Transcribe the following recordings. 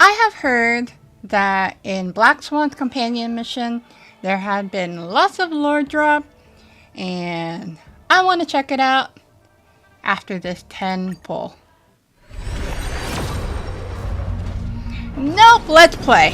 I have heard that in Black Swan's companion mission, there had been lots of lore drop, and I want to check it out after this 10 pull. Nope, let's play.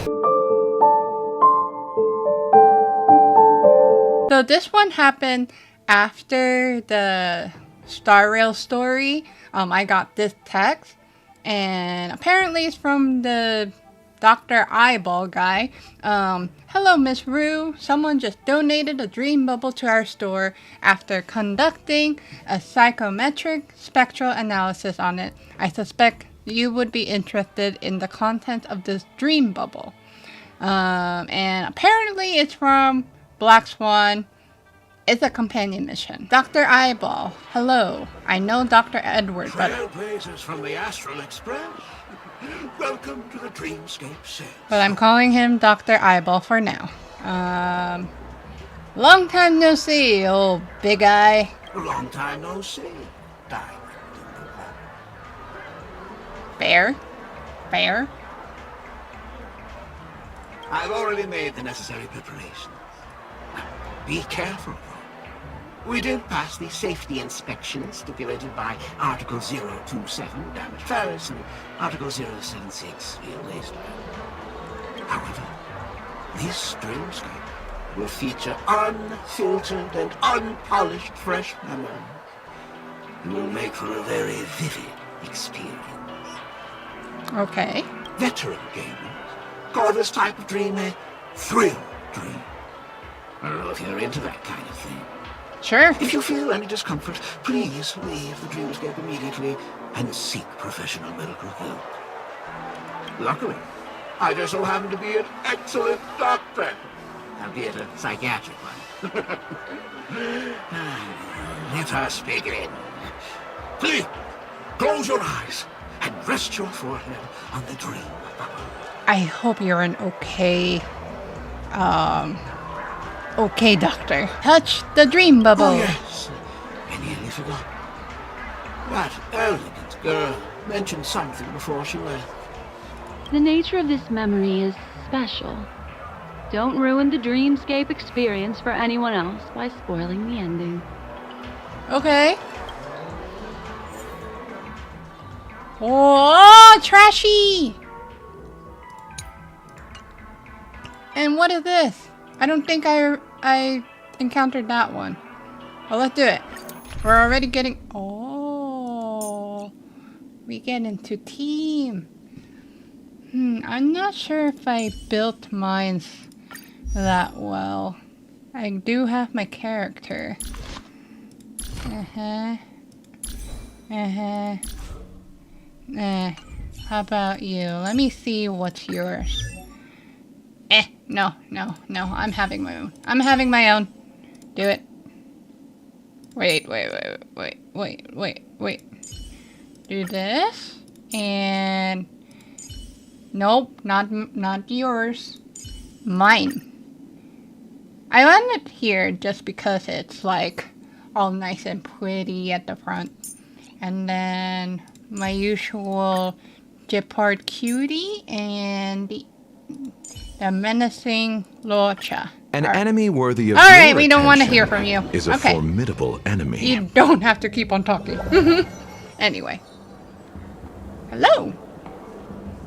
So this one happened after the Star Rail story. I got this text, and apparently it's from the Dr. Eyeball guy. Hello, Miss Rue. Someone just donated a dream bubble to our store after conducting a psychometric spectral analysis on it. I suspect you would be interested in the content of this dream bubble. And apparently it's from Black Swan. It's a companion mission. Dr. Eyeball, hello. I know Dr. Edward, but... Trailblazers from the Astral Express. Welcome to the Dreamscape set. But I'm calling him Dr. Eyeball for now. Long time no see, old big eye. A long time no see. Bear? Bear? I've already made the necessary preparations. Be careful, though. We did pass the safety inspection stipulated by Article 027, damaged Ferris, and Article 076, real wasteland. However, this Dreamscape will feature unfiltered and unpolished fresh memory. It will make for a very vivid experience. Okay. Veteran gamers call this type of dream a thrill dream. I don't know if you're into that kind of thing. Sure. If you feel any discomfort, please leave the Dreamscape immediately and seek professional medical help. Luckily, I just so happen to be an excellent doctor, albeit a psychiatric one. Let us begin. Please, close your eyes and rest your forehead on the dream bubble. I hope you're an okay doctor. Touch the dream bubble. Oh, yes. I nearly forgot. That elegant girl mentioned something before she left. The nature of this memory is special. Don't ruin the Dreamscape experience for anyone else by spoiling the ending. Okay. Oh, trashy! And what is this? I don't think I encountered that one. Well, let's do it. We're already getting... Oh. We get into team. I'm not sure if I built mine that well. I do have my character. How about you? Let me see what's yours. No. I'm having my own. Do it. Wait. Do this. And... Nope, not yours. Mine. I landed here just because it's like all nice and pretty at the front. And then my usual Gepard cutie and the menacing Locha. An enemy worthy of all right, your we don't want to attention hear from you. is a formidable enemy. You don't have to keep on talking. Anyway. Hello.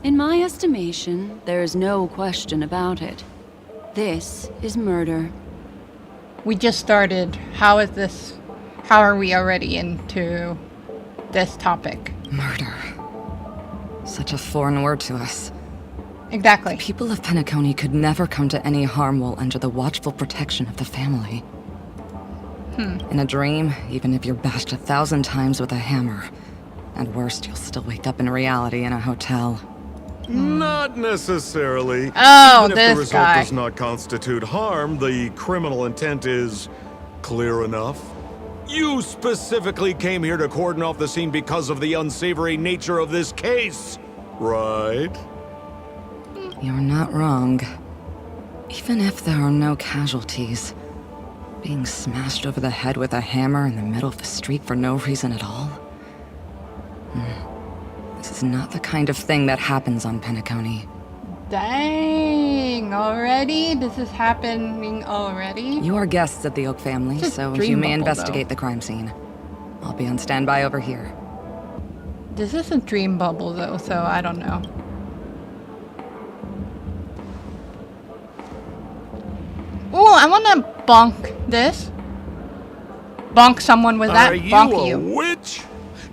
In my estimation, there is no question about it. This is murder. We just started. How is this? How are we already into this topic? Murder. Such a foreign word to us. Exactly. The people of Penacony could never come to any harm while under the watchful protection of the family. In a dream, even if you're bashed 1,000 times with a hammer, at worst, you'll still wake up in reality in a hotel. Not necessarily. Oh, Even if this the result guy. does not constitute harm, the criminal intent is clear enough. You specifically came here to cordon off the scene because of the unsavory nature of this case, right? You're not wrong. Even if there are no casualties, being smashed over the head with a hammer in the middle of the street for no reason at all? This is is not the kind of thing that happens on Penacony. Dang, already? This is happening already? You are guests of the Oak family, It's a so dream you may bubble, investigate the crime scene. I'll be on standby over here. This is a dream bubble though, so I don't know. Ooh, I wanna bonk this. Bonk someone with that. Are you Bonk a you. witch?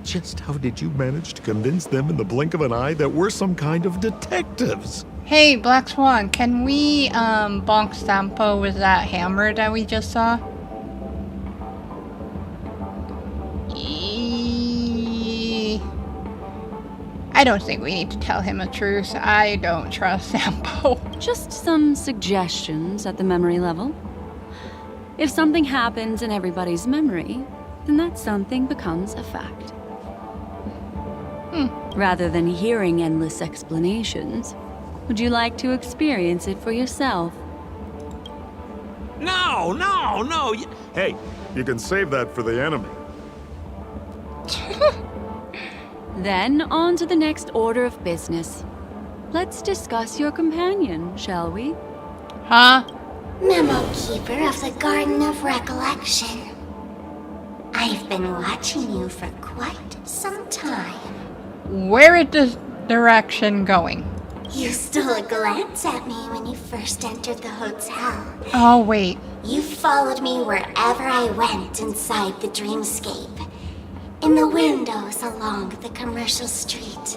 Just how did you manage to convince them in the blink of an eye that we're some kind of detectives? Hey, Black Swan, can we bonk Sampo with that hammer that we just saw? I don't think we need to tell him a truth. I don't trust Sampo. Just some suggestions at the memory level. If something happens in everybody's memory, then that something becomes a fact. Rather than hearing endless explanations, would you like to experience it for yourself? No, no, no. Hey, you can save that for the enemy. Then on to the next order of business. Let's discuss your companion, shall we? Huh? Memo Keeper of the Garden of Recollection. I've been watching you for quite some time. Where is this direction going? You stole a glance at me when you first entered the hotel. Oh, wait. You followed me wherever I went inside the dreamscape. In the windows along the commercial street.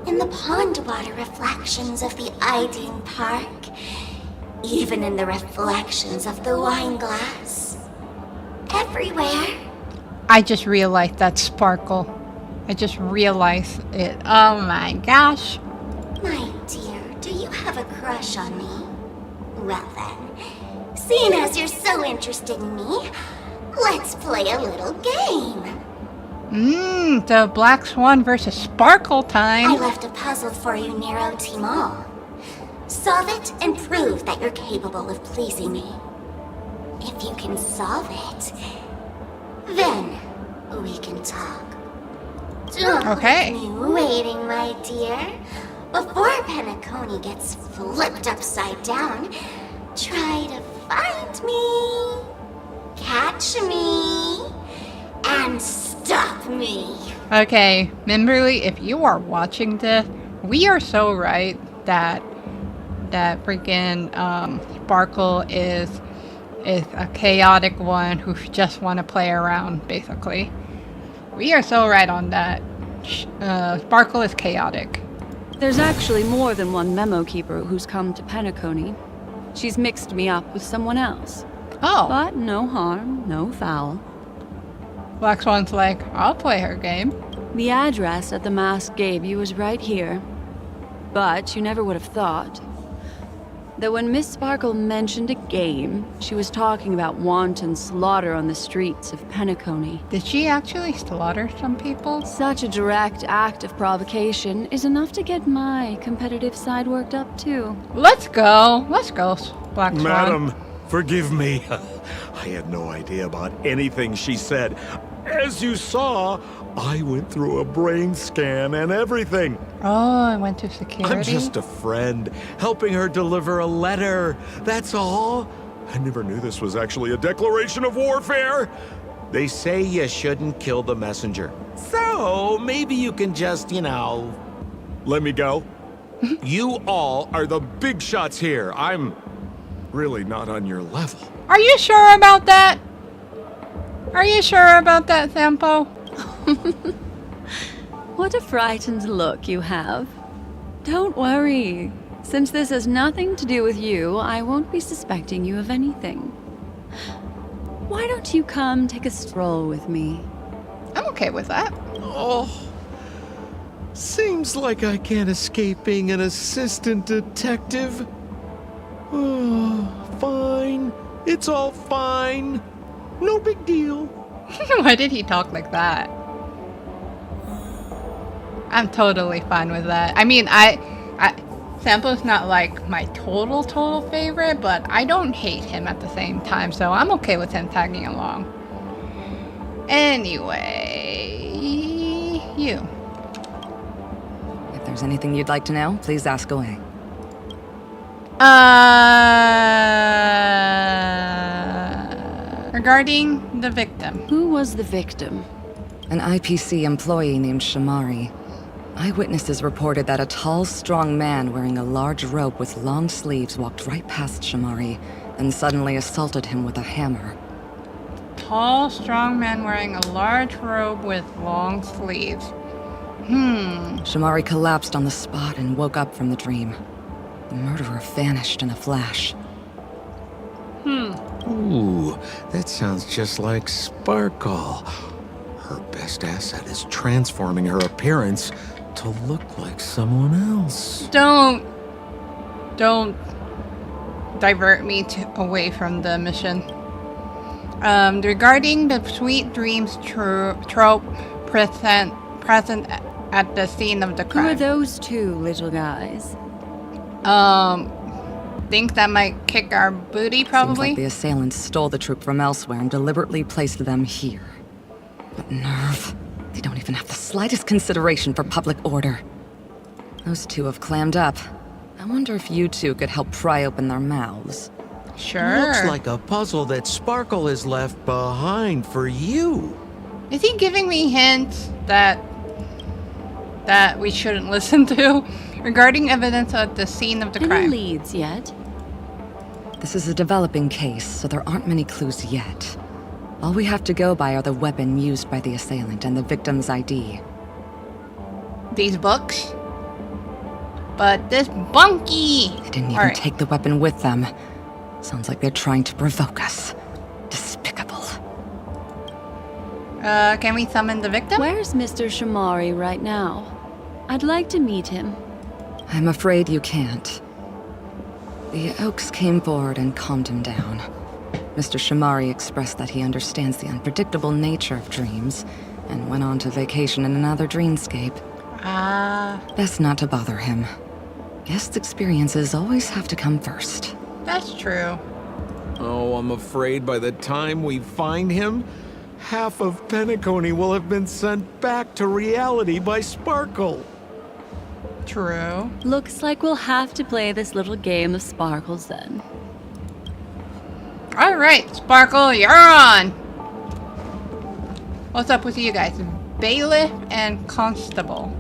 In the pond water reflections of the Ideen Park. Even in the reflections of the wine glass. Everywhere. I just realized that sparkle. I just realized it. Oh my gosh. My dear, do you have a crush on me? Well then, seeing as you're so interested in me, let's play a little game. The Black Swan versus Sparkle I time. left a puzzle for you, Nero Timal. Solve it and prove that you're capable of pleasing me. If you can solve it, then we can talk. Don't Okay. leave me waiting, my dear. Before Penacony gets flipped upside down, try to find me, catch me, and stop me. Okay, Memberly, if you are watching this, we are so right that freaking Sparkle is a chaotic one who just want to play around, basically. We are so right on that. Sparkle is chaotic. There's actually more than one memo keeper who's come to Penacony. She's mixed me up with someone else. Oh, But no harm, no foul. Black Swan's like, I'll play her game. The address that the mask gave you is right here. But you never would have thought that when Miss Sparkle mentioned a game, she was talking about wanton slaughter on the streets of Penacony. Did she actually slaughter some people? Such a direct act of provocation is enough to get my competitive side worked up too. Let's go, Black Swan. Madam, forgive me. I had no idea about anything she said. As you saw, I went through a brain scan and everything. Oh, I went to security. I'm just a friend, helping her deliver a letter. That's all. I never knew this was actually a declaration of warfare. They say you shouldn't kill the messenger. So, maybe you can just, let me go. You all are the big shots here. I'm really not on your level. Are you sure about that? Are you sure about that, Sampo? What a frightened look you have. Don't worry. Since this has nothing to do with you, I won't be suspecting you of anything. Why don't you come take a stroll with me? I'm okay with that. Oh, seems like I can't escape being an assistant detective. Oh, fine. It's all fine. No big deal. Why did he talk like that? I'm totally fine with that. I mean, Sampo's not like my total favorite, but I don't hate him at the same time, so I'm okay with him tagging along. Anyway, you. there's anything you'd like to know, please ask away. Regarding the victim. Who was the victim? An IPC employee named Shamari. Eyewitnesses reported that a tall, strong man wearing a large robe with long sleeves walked right past Shamari, and suddenly assaulted him with a hammer. Tall, strong man wearing a large robe with long sleeves. Shamari collapsed on the spot and woke up from the dream. The murderer vanished in a flash. Ooh, that sounds just like Sparkle. Her best asset is transforming her appearance to look like someone else. Don't divert me away from the mission. Regarding the sweet dreams trope present at the scene of the Who crime. are those two little guys? Think that might kick our booty, Seems probably. like the assailants stole the troop from elsewhere and deliberately placed them here. What nerve. They don't even have the slightest consideration for public order. Those two have clammed up. I wonder if you two could help pry open their mouths. Sure. Looks like a puzzle that Sparkle has left behind for you. Is he giving me hints that we shouldn't listen to regarding evidence at the scene of the Any crime? leads yet? This is a developing case, so there aren't many clues yet. All we have to go by are the weapon used by the assailant and the victim's ID. These books? But this bunky! They didn't even Alright. take the weapon with them. Sounds like they're trying to provoke us. Despicable. Can we summon the victim? Where's Mr. Shamari right now? I'd like to meet him. I'm afraid you can't. The Oaks came forward and calmed him down. Mr. Shamari expressed that he understands the unpredictable nature of dreams, and went on to vacation in another dreamscape. Best not to bother him. Guest experiences always have to come first. That's true. Oh, I'm afraid by the time we find him, half of Penacony will have been sent back to reality by Sparkle. True. Looks like we'll have to play this little game of sparkles then. Alright, Sparkle, you're on! What's up with you guys? Bailiff and Constable.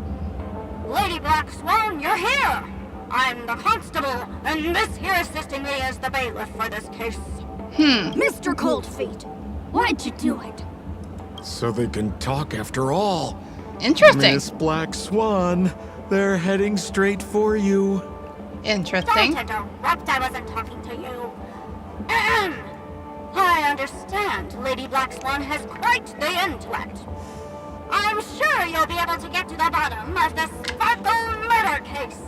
Lady Black Swan, you're here! I'm the constable, and this here assisting me is the bailiff for this case. Mr. Coldfeet, why'd you do it? So they can talk after all. Interesting. Miss Black Swan, they're heading straight for you. Interesting. Don't interrupt, I wasn't talking to you. Ahem. I understand Lady Black Swan has quite the intellect. I'm sure you'll be able to get to the bottom of the Sparkle murder case.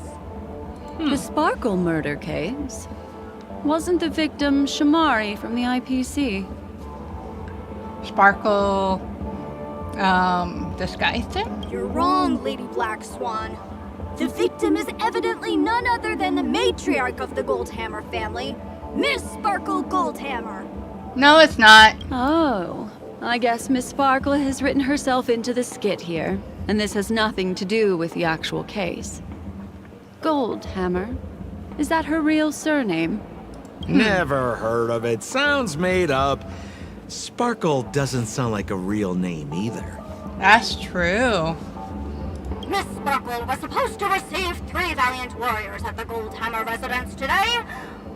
The Sparkle murder case? Wasn't the victim Shamari from the IPC? Sparkle, disguised him? You're wrong, Lady Black Swan. The victim is evidently none other than the matriarch of the Goldhammer family, Miss Sparkle Goldhammer. No, it's not. Oh, I guess Miss Sparkle has written herself into the skit here, and this has nothing to do with the actual case. Goldhammer? Is that her real surname? Never heard of it. Sounds made up. Sparkle doesn't sound like a real name either. That's true. Miss Sparkle was supposed to receive 3 valiant warriors at the Goldhammer residence today,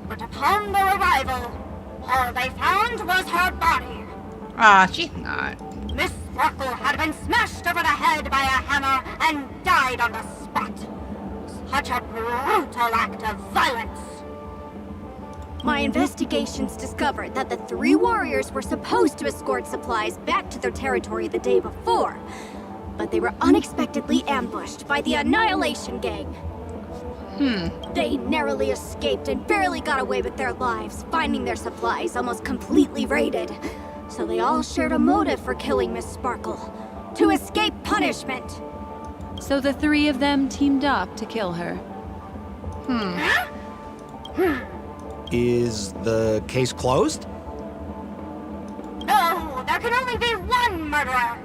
but upon their arrival, all they found was her body. Ah, she's not. Miss Sparkle had been smashed over the head by a hammer and died on the spot. Such a brutal act of violence. My investigations discovered that the 3 warriors were supposed to escort supplies back to their territory the day before, but they were unexpectedly ambushed by the Annihilation Gang. They narrowly escaped and barely got away with their lives, finding their supplies almost completely raided. So they all shared a motive for killing Miss Sparkle, to escape punishment. So the 3 of them teamed up to kill her. Is the case closed? No, there can only be one murderer.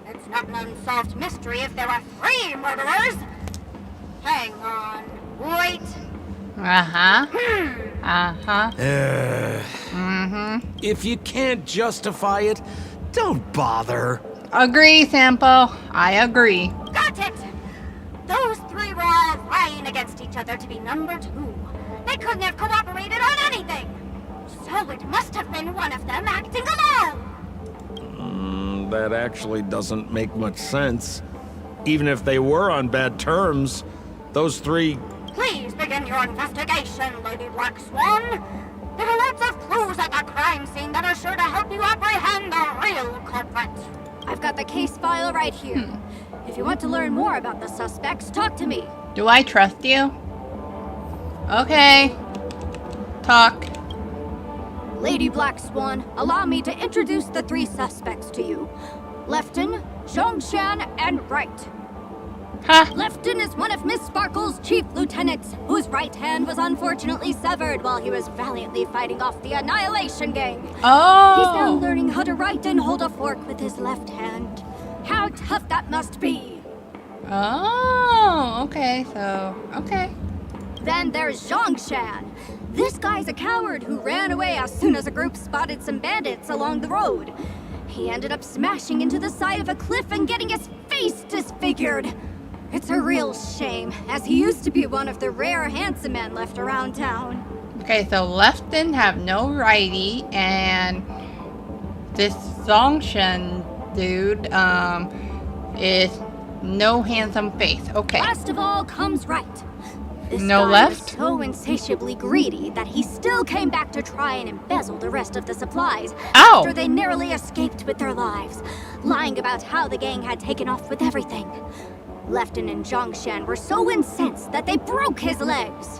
It's not an unsolved mystery if there are 3 murderers. Hang on. Wait. Uh-huh. Uh-huh. If you can't justify it, don't bother. Agree, Sampo. I agree. Got it! Those three were all vying against each other to be number 2. They couldn't have cooperated on anything. So it must have been one of them acting alone. That actually doesn't make much sense. Even if they were on bad terms, those three... Please begin your investigation, Lady Black Swan. There are lots of clues at the crime scene that are sure to help you apprehend the real culprit. I've got the case file right here. If you want to learn more about the suspects, talk to me. Do I trust you? Okay. Talk. Lady Black Swan, allow me to introduce the 3 suspects to you. Lefton, Zhongshan, and Wright. Huh? Lefton is one of Miss Sparkle's chief lieutenants, whose right hand was unfortunately severed while he was valiantly fighting off the Annihilation Gang. Oh. He's now learning how to write and hold a fork with his left hand. How tough that must be! Oh, okay, so, okay. Then there's Zhongshan. This guy's a coward who ran away as soon as a group spotted some bandits along the road. He ended up smashing into the side of a cliff and getting his face disfigured. It's a real shame, as he used to be one of the rare handsome men left around town. Okay, so Lefton have no righty, and this Zongshan dude, is no handsome face. Okay. Last of all comes Wright. This No guy left? was so insatiably greedy that he still came back to try and embezzle the rest of the supplies Oh. after they narrowly escaped with their lives, lying about how the gang had taken off with everything. Lefton and Zhongshan were so incensed that they broke his legs.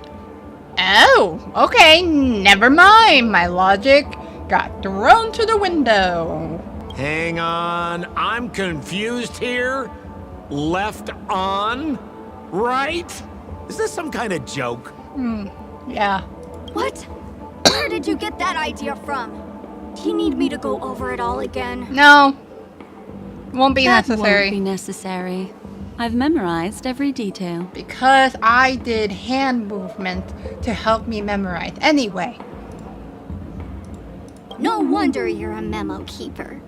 Oh, okay, never mind. My logic got thrown to the window. Hang on, I'm confused here. Left on? Right? Is this some kind of joke? Yeah. What? Where did you get that idea from? Do you need me to go over it all again? No. Won't be That necessary. won't be necessary. I've memorized every detail. Because I did hand movement to help me memorize. Anyway. No wonder you're a memo keeper.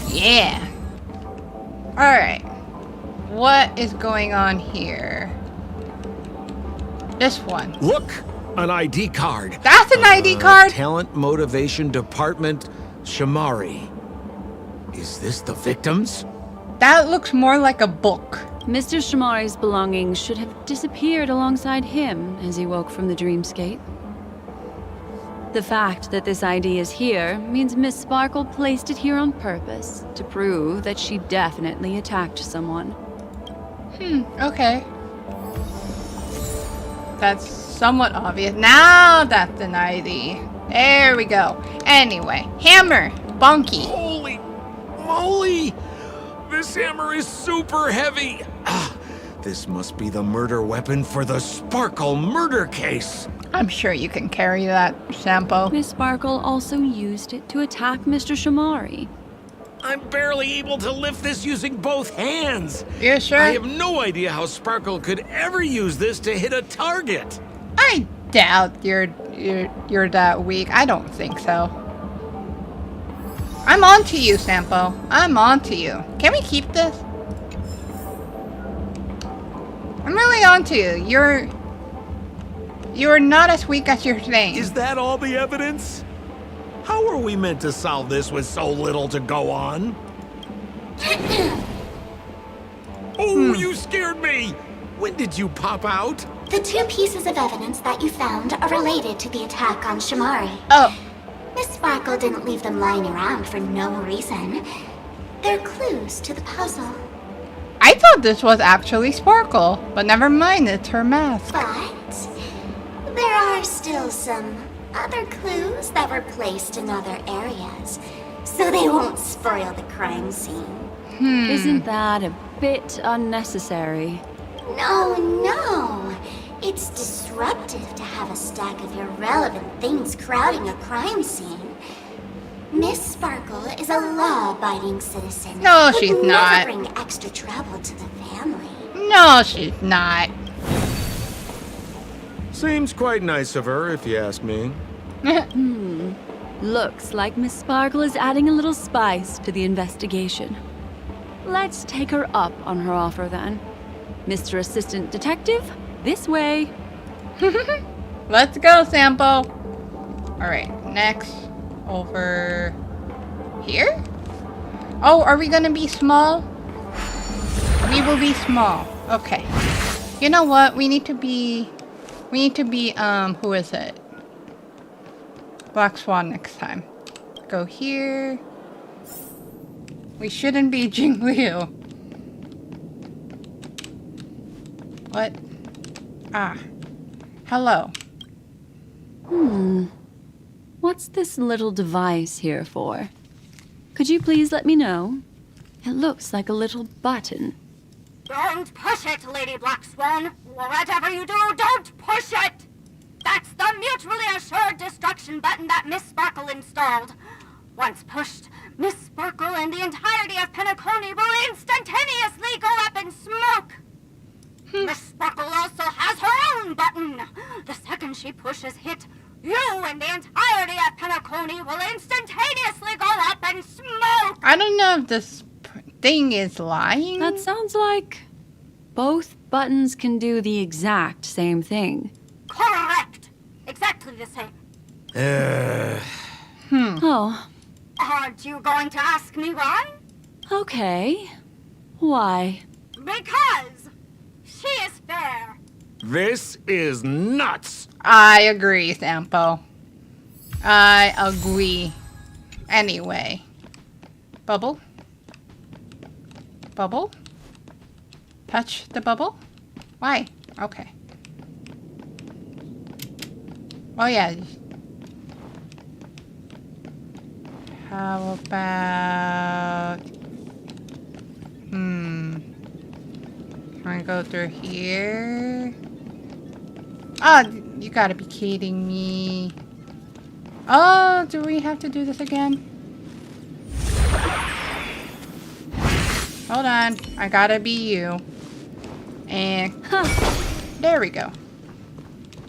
Yeah. Alright. What is going on here? This one. Look, an ID card. That's an ID card? Talent Motivation Department, Shamari. Is this the victims? That looks more like a book. Mr. Shamari's belongings should have disappeared alongside him as he woke from the dreamscape. The fact that this ID is here means Miss Sparkle placed it here on purpose to prove that she definitely attacked someone. Okay. That's somewhat obvious. Now that's an ID. There we go. Anyway, hammer. Bonky. Holy moly! This hammer is super heavy. This must be the murder weapon for the Sparkle murder case. I'm sure you can carry that, Sampo. Miss Sparkle also used it to attack Mr. Shamari. I'm barely able to lift this using both hands. You sure? I have no idea how Sparkle could ever use this to hit a target. I doubt you're that weak. I don't think so. I'm on to you, Sampo. I'm on to you. Can we keep this? I'm really on to you. You're not as weak as you're saying. Is that all the evidence? How are we meant to solve this with so little to go on? Oh, you scared me! When did you pop out? The 2 pieces of evidence that you found are related to the attack on Shamari. Oh, Miss Sparkle didn't leave them lying around for no reason. They're clues to the puzzle. I thought this was actually Sparkle, but never mind, it's her mask. But there are still some other clues that were placed in other areas, so they won't spoil the crime scene. Isn't that a bit unnecessary? No. It's disruptive to have a stack of irrelevant things crowding a crime scene. Miss Sparkle is a law-abiding citizen. No, who she's would not. Never bring extra trouble to the family. No, she's not. Seems quite nice of her, if you ask me. Looks like Miss Sparkle is adding a little spice to the investigation. Let's take her up on her offer then. Mr. Assistant Detective, this way. Let's go, Sample. Alright, next. Over here? Oh, are we gonna be small? We will be small. Okay. You know what? We need to be, who is it? Black Swan next time. Go here. We shouldn't be Jing Liu. What? Ah. Hello. What's this little device here for? Could you please let me know? It looks like a little button. Don't push it, Lady Black Swan. Whatever you do, don't push it! That's the mutually assured destruction button that Miss Sparkle installed. Once pushed, Miss Sparkle and the entirety of Penacony will instantaneously go up in smoke. Miss Sparkle also has her own button. The second she pushes hit, you and the entirety of Penacony will instantaneously go up in smoke. I don't know if this thing is lying. That sounds like both buttons can do the exact same thing. Correct. Exactly the same. Oh, Aren't you going to ask me why? okay. Why? Because she is fair. This is nuts! I agree, Sampo. I agree. Anyway. Bubble? Bubble? Touch the bubble? Why? Okay. Oh yeah. How about... Can I go through here? Oh, you gotta be kidding me. Oh, do we have to do this again? Hold on. I gotta be you. And there we go.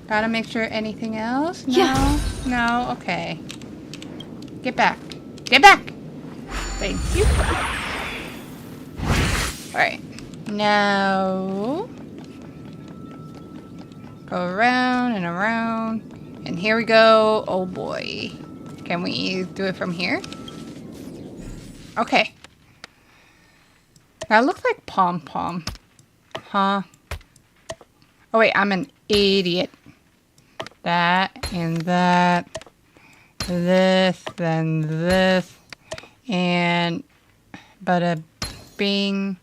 Gotta make sure anything else? No? Yeah. No? Okay. Get back. Get back! Thank you. Alright. Now... go around and around. And here we go. Oh boy. Can we do it from here? Okay. That looks like pom-pom. Huh? Oh wait, I'm an idiot. That and that. This, then this. And bada bing.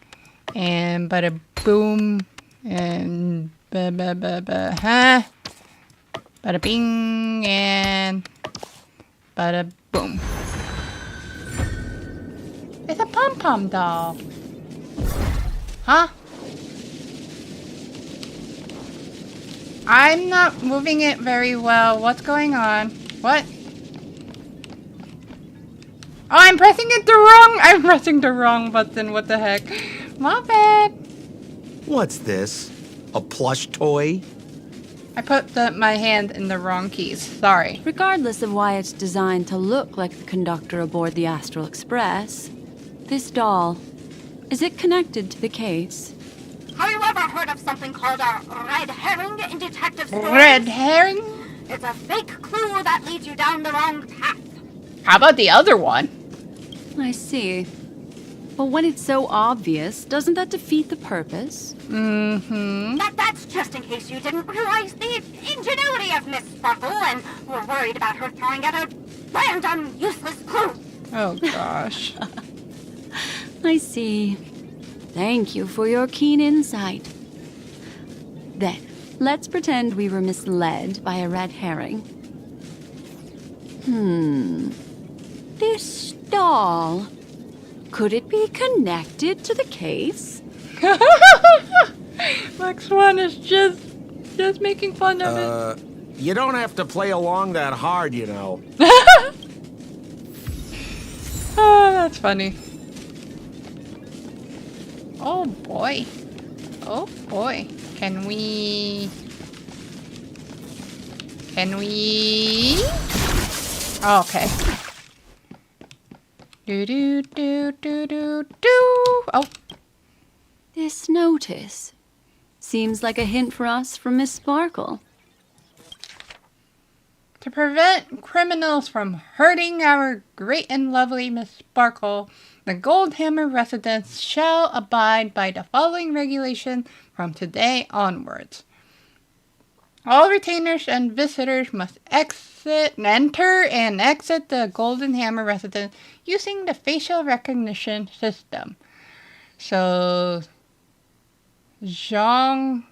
And bada boom. And huh? Bada bing and bada boom. It's a pom-pom doll. Huh? I'm not moving it very well. What's going on? What? Oh, I'm pressing the wrong button. What the heck? My bad. What's this? A plush toy? I put my hand in the wrong keys. Sorry. Regardless of why it's designed to look like the conductor aboard the Astral Express, this doll, is it connected to the case? Have you ever heard of something called a red herring in detective stories? Red herring? It's a fake clue that leads you down the wrong path. How about the other one? I see. But when it's so obvious, doesn't that defeat the purpose? Mm-hmm. That's just in case you didn't realize the ingenuity of Miss Sparkle and were worried about her throwing out a random, useless clue. Oh, gosh. I see. Thank you for your keen insight. Then, let's pretend we were misled by a red herring. This doll, could it be connected to the case? Black Swan is just making fun of it. You don't have to play along that hard, you know. That's funny. Oh boy. Oh boy. Can we... Oh, okay. Do do do do do do. Oh. This notice seems like a hint for us from Miss Sparkle. To prevent criminals from hurting our great and lovely Miss Sparkle, the Goldhammer residents shall abide by the following regulation from today onwards. All retainers and visitors must enter and exit the Golden Hammer residence using the facial recognition system. So, Zhongshan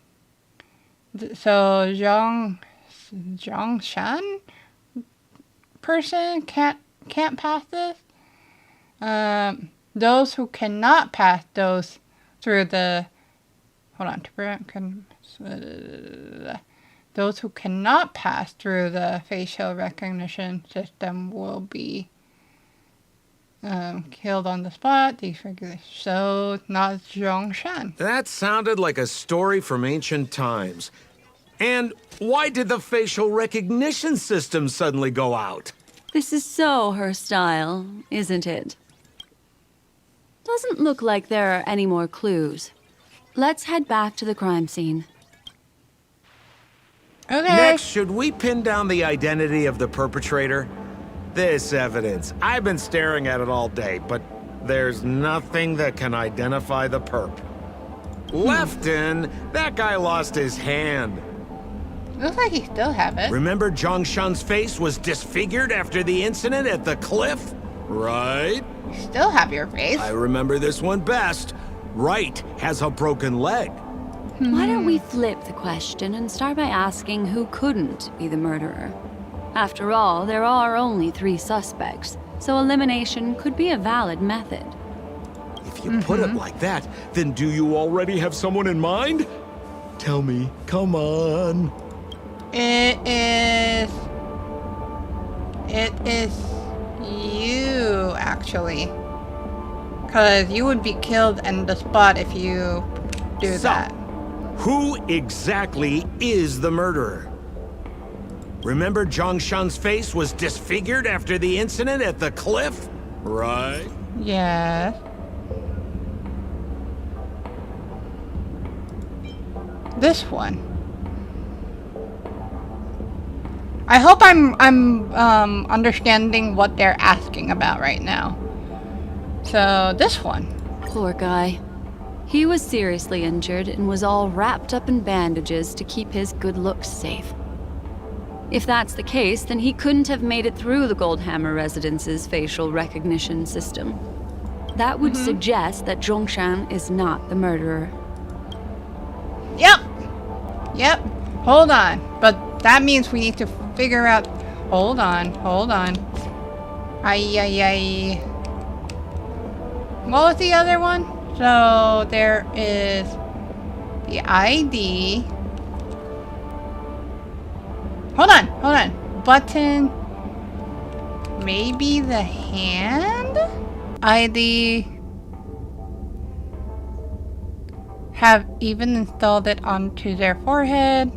person can't pass this. Those who cannot pass those through the those who cannot pass through the facial recognition system will be killed on the spot. These regulations. So not Zhongshan. That sounded like a story from ancient times. And why did the facial recognition system suddenly go out? This is so her style, isn't it? Doesn't look like there are any more clues. Let's head back to the crime scene. Okay. Next, should we pin down the identity of the perpetrator? This evidence, I've been staring at it all day, but there's nothing that can identify the perp. Lefton, that guy lost his hand. Looks like he still have it. Remember Zhongshan's face was disfigured after the incident at the cliff? Right? You still have your face. I remember this one best. Right has a broken leg. Why don't we flip the question and start by asking who couldn't be the murderer? After all, there are only 3 suspects, so elimination could be a valid method. If you put it like that, then do you already have someone in mind? Tell me, come on. It is you, actually. Because you would be killed in the spot if you do that. Who exactly is the murderer? Remember Zhongshan's face was disfigured after the incident at the cliff? Right? Yeah. This one. I hope I'm understanding what they're asking about right now. So this one. Poor guy. He was seriously injured and was all wrapped up in bandages to keep his good looks safe. If that's the case, then he couldn't have made it through the Goldhammer residence's facial recognition system. That would suggest that Zhongshan is not the murderer. Yep. Hold on. But that means we need to figure out... Hold on. Ay. What was the other one? So there is the ID. Hold on. Button. Maybe the hand? ID. Have even installed it onto their forehead.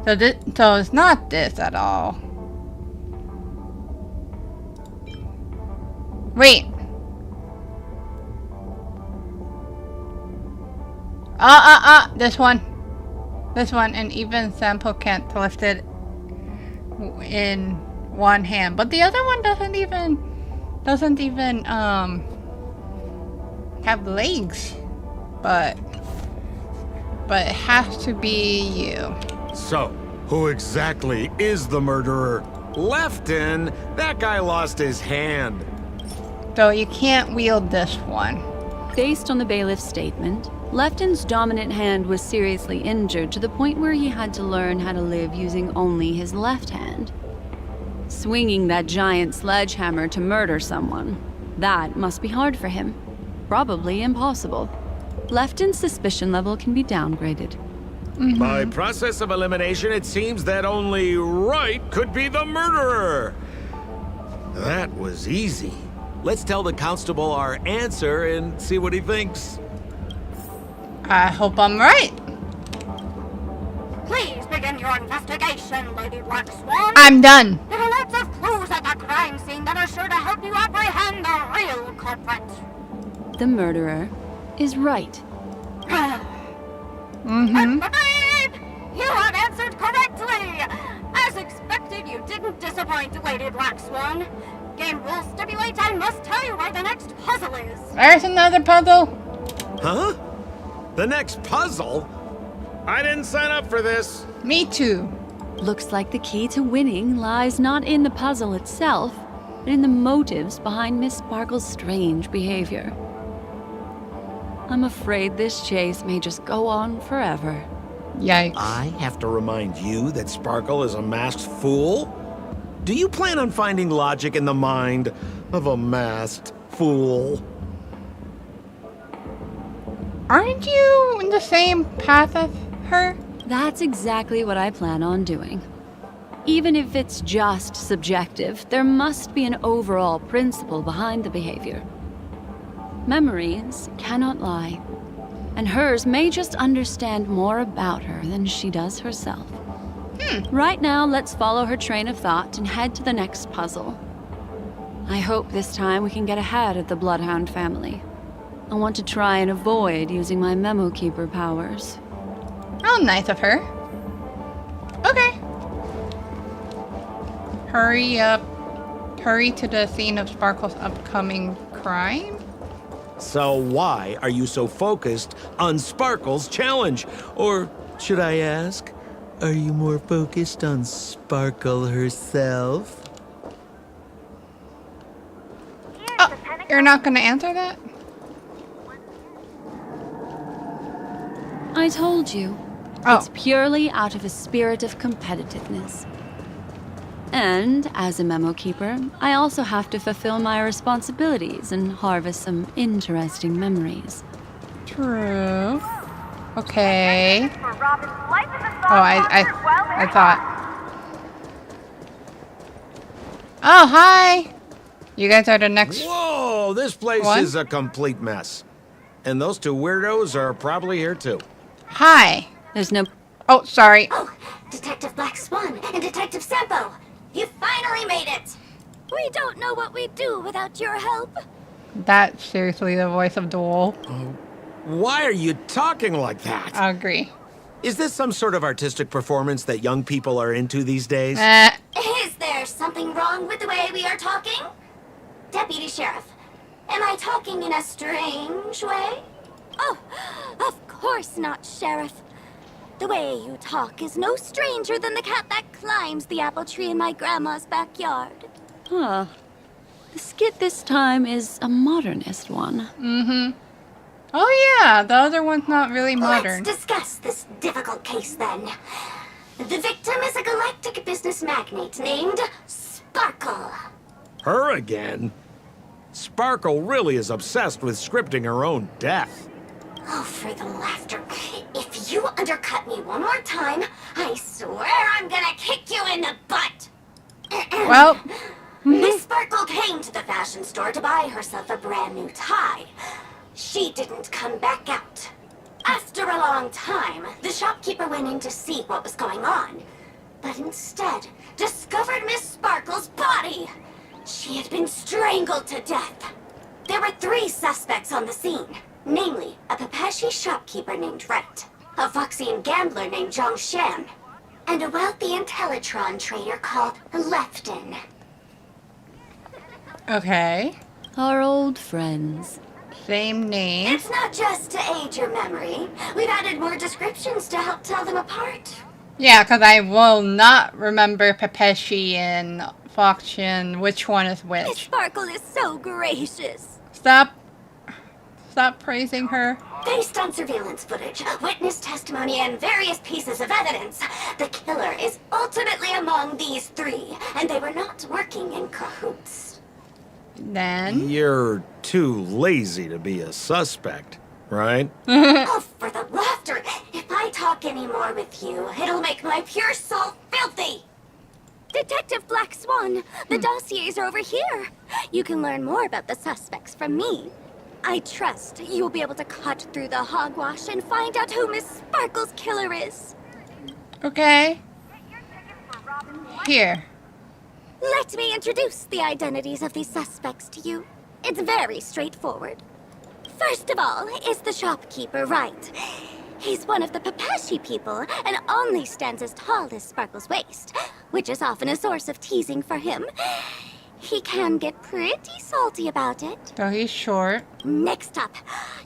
So it's not this at all. Wait. This one, and even sample can't lift it in one hand. But the other one doesn't even have legs. But it has to be you. So, who exactly is the murderer? Lefton, that guy lost his hand. So you can't wield this one. Based on the bailiff's statement, Lefton's dominant hand was seriously injured to the point where he had to learn how to live using only his left hand. Swinging that giant sledgehammer to murder someone, that must be hard for him. Probably impossible. Lefton's suspicion level can be downgraded. By process of elimination, it seems that only Right could be the murderer. That was easy. Let's tell the constable our answer and see what he thinks. I hope I'm right. Please begin your investigation, Lady Black Swan. I'm done. There are lots of clues at the crime scene that are sure to help you apprehend the real culprit. The murderer is right. Babe, you have answered correctly. As expected, you didn't disappoint, Lady Black Swan. Game rules stipulate I must tell you where the next puzzle is. There's another puzzle. Huh? The next puzzle? I didn't sign up for this. Me too. Looks like the key to winning lies not in the puzzle itself, but in the motives behind Miss Sparkle's strange behavior. I'm afraid this chase may just go on forever. Yikes. I have to remind you that Sparkle is a masked fool? Do you plan on finding logic in the mind of a masked fool? Aren't you in the same path as her? That's exactly what I plan on doing. Even if it's just subjective, there must be an overall principle behind the behavior. Memories cannot lie, and hers may just understand more about her than she does herself. Right now, let's follow her train of thought and head to the next puzzle. I hope this time we can get ahead of the Bloodhound family. I want to try and avoid using my Memo Keeper powers. How nice of her. Okay. Hurry up. Hurry to the scene of Sparkle's upcoming crime? So why are you so focused on Sparkle's challenge? Or should I ask, are you more focused on Sparkle herself? Oh, you're not gonna answer that? I told you. Oh. It's purely out of a spirit of competitiveness. And as a memo keeper, I also have to fulfill my responsibilities and harvest some interesting memories. True. Okay. Oh, I thought. Oh, hi. You guys are the next. Whoa, this place What? is a complete mess. And those two weirdos are probably here too. Hi. There's no... Oh, sorry. Oh, Detective Black Swan and Detective Sampo. You finally made it. We don't know what we'd do without your help. That's seriously the voice of Duel. Why are you talking like that? I agree. Is this some sort of artistic performance that young people are into these days? Is there something wrong with the way we are talking? Deputy Sheriff, am I talking in a strange way? Oh, of course not, Sheriff. The way you talk is no stranger than the cat that climbs the apple tree in my grandma's backyard. Huh. The skit this time is a modernist one. Mm-hmm. Oh yeah, the other one's not really modern. Let's discuss this difficult case then. The victim is a galactic business magnate named Sparkle. Her again? Sparkle really is obsessed with scripting her own death. Oh, for the laughter. If you undercut me one more time, I swear I'm gonna kick you in the butt. Well, Miss Sparkle came to the fashion store to buy herself a brand new tie. She didn't come back out. After a long time, the shopkeeper went in to see what was going on, but instead discovered Miss Sparkle's body. She had been strangled to death. There were 3 suspects on the scene, namely a Pepeshi shopkeeper named Wright, a Voxian gambler named Zhang Shan, and a wealthy Intellitron trader called Lefton. okay. Our old friends. Same name. It's not just to aid your memory. We've added more descriptions to help tell them apart. Yeah, because I will not remember Pepeshi and Foxian, which one is Miss which. Sparkle is so gracious. Stop praising her. Based on surveillance footage, witness testimony, and various pieces of evidence, the killer is ultimately among these 3, and they were not working in cahoots. Then. You're too lazy to be a suspect, right? Oh, for the laughter! If I talk any more with you, it'll make my pure soul filthy! Detective Black Swan! Swan. The dossiers are over here. You can learn more about the suspects from me. I trust you will be able to cut through the hogwash and find out who Miss Sparkle's killer is. Okay. Here. Let me introduce the identities of these suspects to you. It's very straightforward. First of all is the shopkeeper, right? He's one of the Papashi people and only stands as tall as Sparkle's waist, which is often a source of teasing for him. He can get pretty salty about it. So he's short. Next up,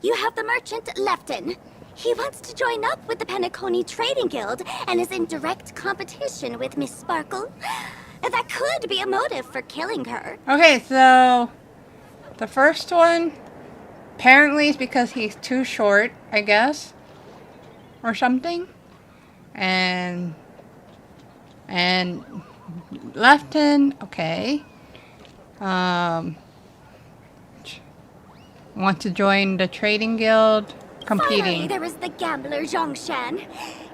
you have the merchant Lefton. He wants to join up with the Penacony Trading Guild and is in direct competition with Miss Sparkle. That could be a motive for killing her. Okay, so the first one apparently is because he's too short, I guess, or something. And Lefton, okay. Want to join the trading guild, competing. Finally, there was the gambler Zhongshan.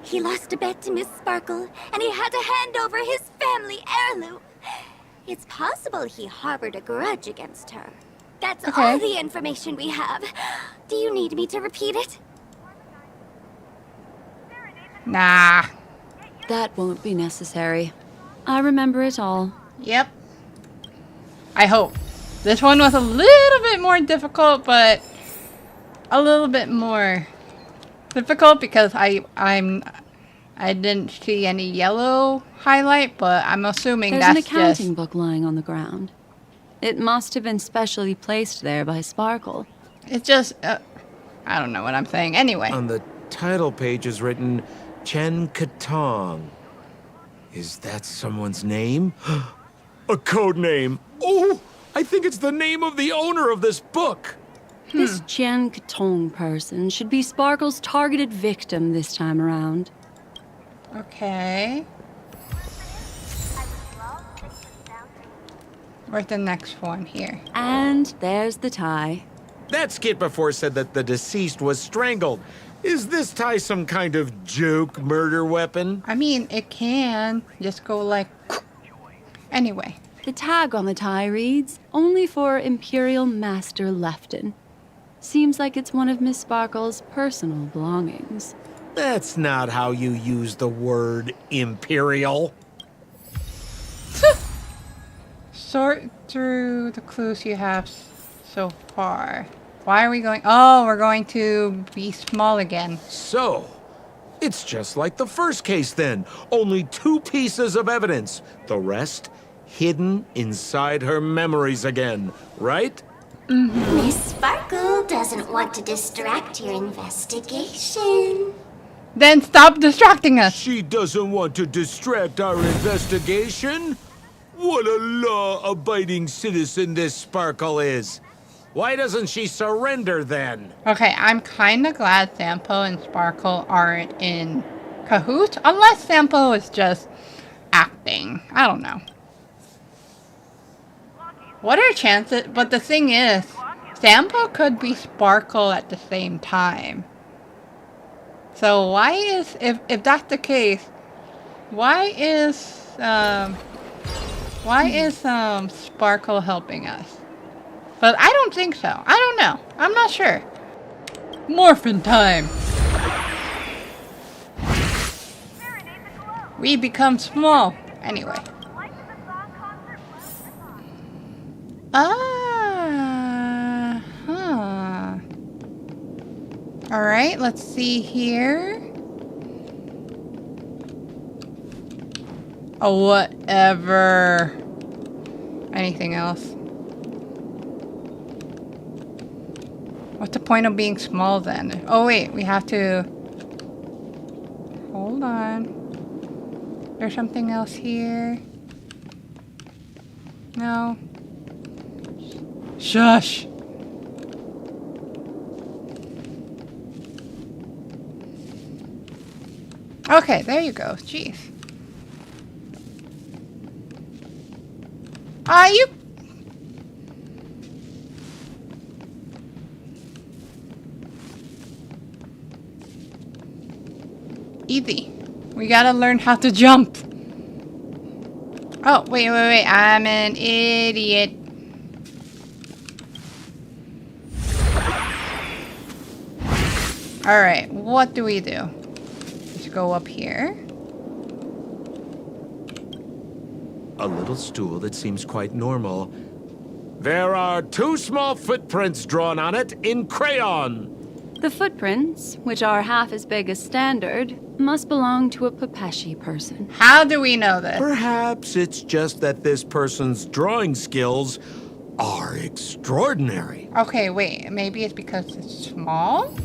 He lost a bet to Miss Sparkle, and he had to hand over his family heirloom. It's possible he harbored a grudge against her. That's all the information we have. Do you need me to repeat it? Nah. That won't be necessary. I remember it all. Yep. I hope. This one was a little bit more difficult, but a little bit more difficult because I didn't see any yellow highlight, but I'm assuming There's that's an accounting just... book lying on the ground. It must have been specially placed there by Sparkle. It's just... I don't know what I'm saying. Anyway. On the title page is written Chen Katong. Is that someone's name? A code name. Oh, I think it's the name of the owner of this book. This Jian Katong person should be Sparkle's targeted victim this time around. Okay. Where's the next one here? And there's the tie. That skit before said that the deceased was strangled. Is this tie some kind of joke murder weapon? I mean, it can just go like... Anyway. The tag on the tie reads, only for Imperial Master Lefton. Seems like it's one of Miss Sparkle's personal belongings. That's not how you use the word imperial. Sort through the clues you have so far. Why are we going... Oh, we're going to be small again. So, it's just like the first case then. Only 2 pieces of evidence. The rest hidden inside her memories again, right? Miss Sparkle doesn't want to distract your investigation. Then stop distracting us. She doesn't want to distract our investigation? What a law-abiding citizen this Sparkle is. Why doesn't she surrender then? Okay, I'm kind of glad Sampo and Sparkle aren't in cahoots. Unless Sampo is just acting. I don't know. What are chances? But the thing is, Sampo could be Sparkle at the same time. So why is, if that's the case, why is Sparkle helping us? But I don't think so. I don't know. I'm not sure. Morphin time. We become small. Anyway. Huh. Alright, let's see here. Oh, whatever. Anything else? What's the point of being small then? Oh wait, we have to... Hold on. There's something else here. No. Shush! Okay, there you go. Jeez. You... Easy. We gotta learn how to jump. Oh, wait. I'm an idiot. Alright, what do we do? Let's go up here. A little stool that seems quite normal. There are 2 small footprints drawn on it in crayon. The footprints, which are half as big as standard, must belong to a Pepeshi person. How do we know this? Perhaps it's just that this person's drawing skills are extraordinary. Okay, wait. Maybe it's because it's small?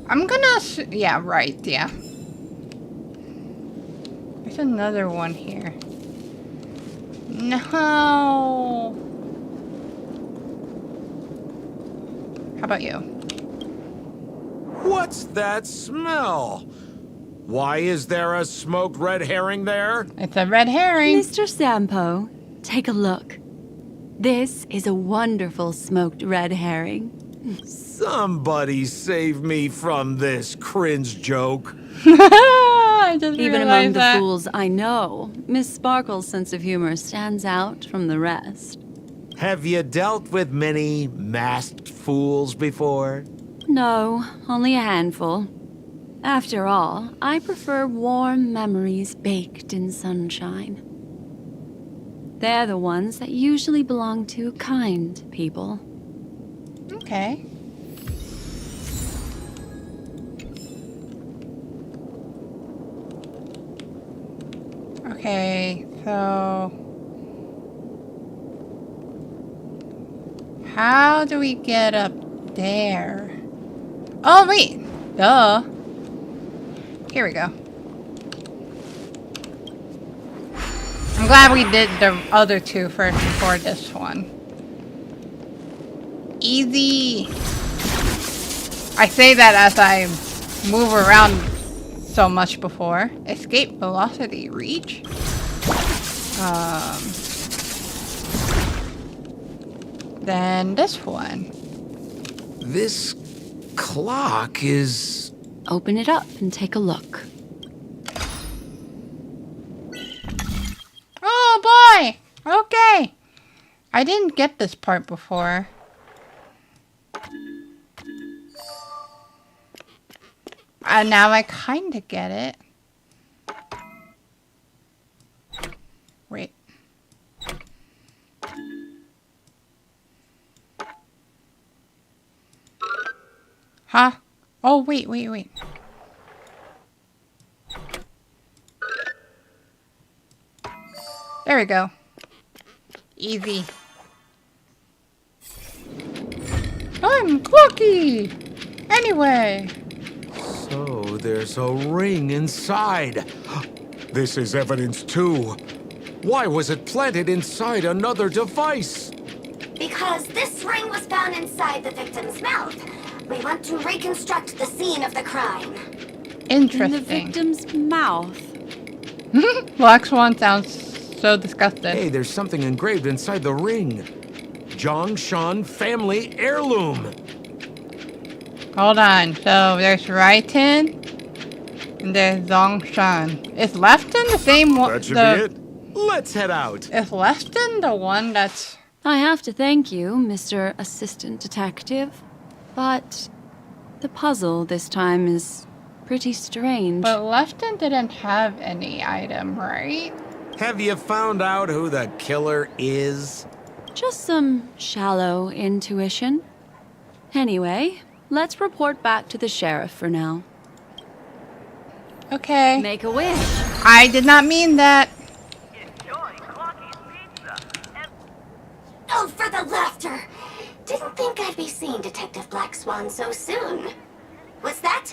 I'm gonna... yeah, right, yeah. There's another one here. No! How about you? What's that smell? Why is there a smoked red herring there? It's a red herring. Mr. Sampo, take a look. This is a wonderful smoked red herring. Somebody save me from this cringe joke. I just Even among realized the that. fools I know, Miss Sparkle's sense of humor stands out from the rest. Have you dealt with many masked fools before? No, only a handful. After all, I prefer warm memories baked in sunshine. They're the ones that usually belong to kind people. Okay. Okay, so... how do we get up there? Oh, wait! Duh. Here we go. I'm glad we did the other 2 first before this one. Easy! I say that as I move around so much before. Escape velocity reach. Then this one. This clock is... Open it up and take a look. Oh boy! Okay. I didn't get this part before. Now I kinda get it. Wait. Huh? Oh, wait. There we go. Easy. I'm Clucky! Anyway. So there's a ring inside. This is evidence too. Why was it planted inside another device? Because this ring was found inside the victim's mouth. We want to reconstruct the scene of the crime. In Interesting. the victim's mouth. Black Swan sounds so disgusted. Hey, there's something engraved inside the ring. Zhongshan family heirloom. Hold on. So there's Raiten and there's Zhongshan. Is Lefton the same one? That should be it. Let's head out. Is Lefton the one that's... I have to thank you, Mr. Assistant Detective. But the puzzle this time is pretty strange. But Lefton didn't have any item, right? Have you found out who the killer is? Just some shallow intuition. Anyway, let's report back to the sheriff for now. Okay. Make a wish. I did not mean that. Oh, for the laughter! Didn't think I'd be seeing Detective Black Swan so soon. What's that?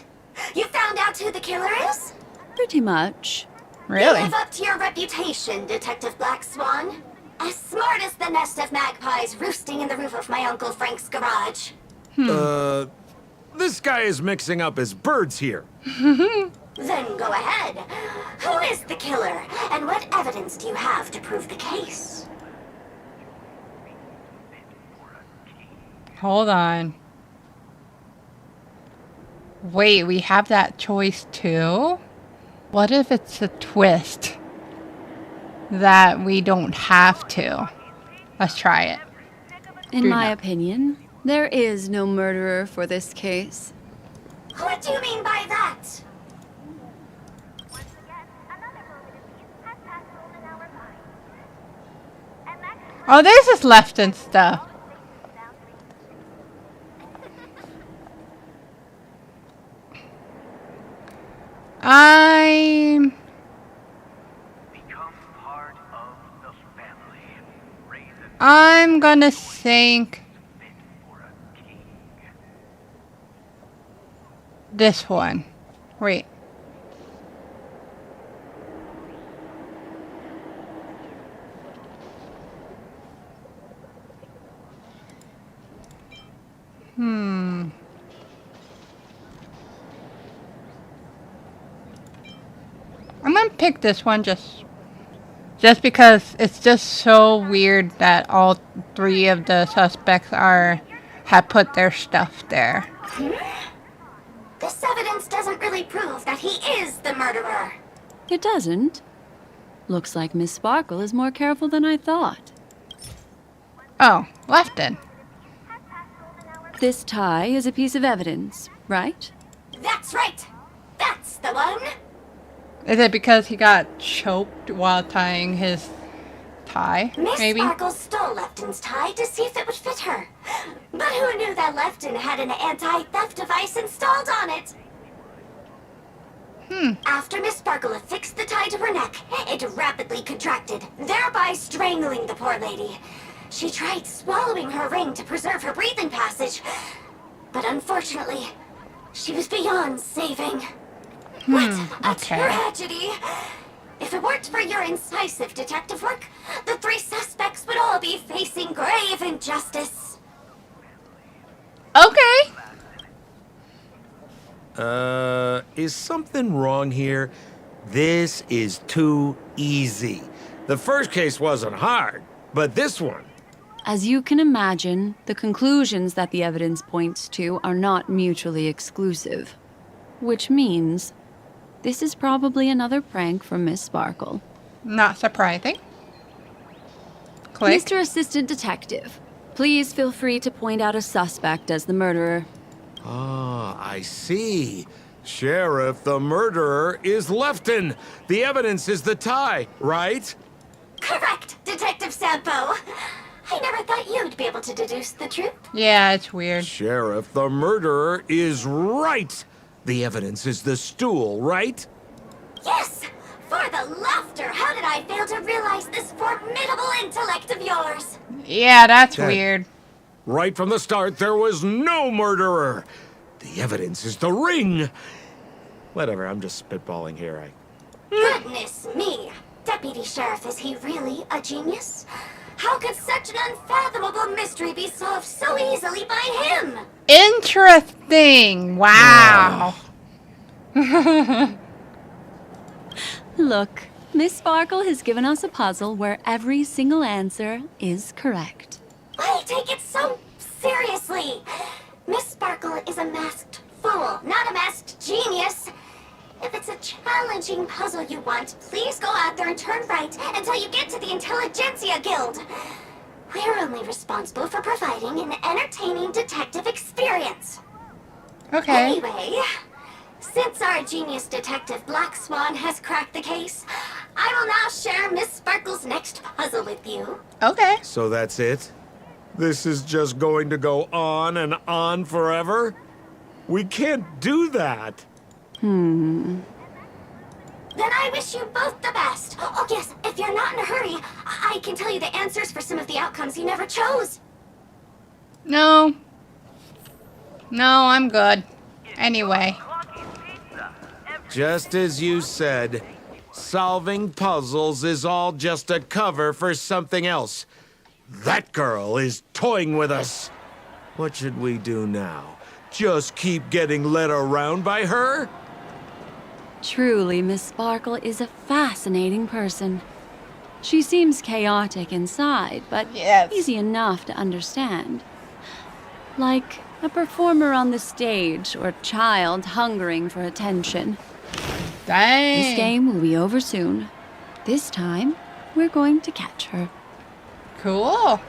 You found out who the killer is? Pretty much. Really? You live up to your reputation, Detective Black Swan. As smart as the nest of magpies roosting in the roof of my Uncle Frank's garage. This guy is mixing up his birds here. Then go ahead. Who is the killer, and what evidence do you have to prove the case? Hold on. Wait, we have that choice too? What if it's a twist? that we don't have to. Let's try it. In Do my not. opinion, there is no murderer for this case. What do you mean by that? Oh, this is left and stuff. I'm gonna think this one. Wait. I'm gonna pick this one just because it's just so weird that all three of the suspects have put their stuff there. This evidence doesn't really prove that he is the murderer. It doesn't. Looks like Miss Sparkle is more careful than I thought. Oh, Lefton. This tie is a piece of evidence, right? That's right. That's the one. Is it because he got choked while tying his tie? Miss Maybe? Sparkle stole Lefton's tie to see if it would fit her. But who knew that Lefton had an anti-theft device installed on it? After Miss Sparkle affixed the tie to her neck, it rapidly contracted, thereby strangling the poor lady. She tried swallowing her ring to preserve her breathing passage, but unfortunately, she was beyond saving. What a tragedy! If it weren't for your incisive detective work, the three suspects would all be facing grave injustice. Okay. Is something wrong here? This is too easy. The first case wasn't hard, but this one. As you can imagine, the conclusions that the evidence points to are not mutually exclusive. Which means, this is probably another prank from Miss Sparkle. Not surprising. Click. Mr. Assistant Detective, please feel free to point out a suspect as the murderer. Ah, I see. Sheriff, the murderer is Lefton. The evidence is the tie, right? Correct, Detective Sampo. I never thought you'd be able to deduce the truth. Yeah, it's weird. Sheriff, the murderer is right. The evidence is the stool, right? Yes! For the laughter, how did I fail to realize this formidable intellect of yours? Yeah, that's That- weird. Right from the start, there was no murderer. The evidence is the ring. Whatever, I'm just spitballing here. Goodness me! Deputy Sheriff, is he really a genius? How could such an unfathomable mystery be solved so easily by him? Interesting. Wow. Look, Miss Sparkle has given us a puzzle where every single answer is correct. I take it so seriously. Miss Sparkle is a masked fool, not a masked genius. If it's a challenging puzzle you want, please go out there and turn right until you get to the Intelligentsia Guild. We're only responsible for providing an entertaining detective experience. Okay. Anyway, since our genius detective Black Swan has cracked the case, I will now share Miss Sparkle's next puzzle with you. Okay. So that's it? This is just going to go on and on forever? We can't do that. Then I wish you both the best. Oh yes, if you're not in a hurry, I can tell you the answers for some of the outcomes you never chose. No. No, I'm good. Anyway. Just as you said, solving puzzles is all just a cover for something else. That girl is toying with us. What should we do now? Just keep getting led around by her? Truly, Miss Sparkle is a fascinating person. She seems chaotic inside, but Yes. easy enough to understand. Like a performer on the stage or child hungering for attention. Dang. This game will be over soon. This time, we're going to catch her. Cool.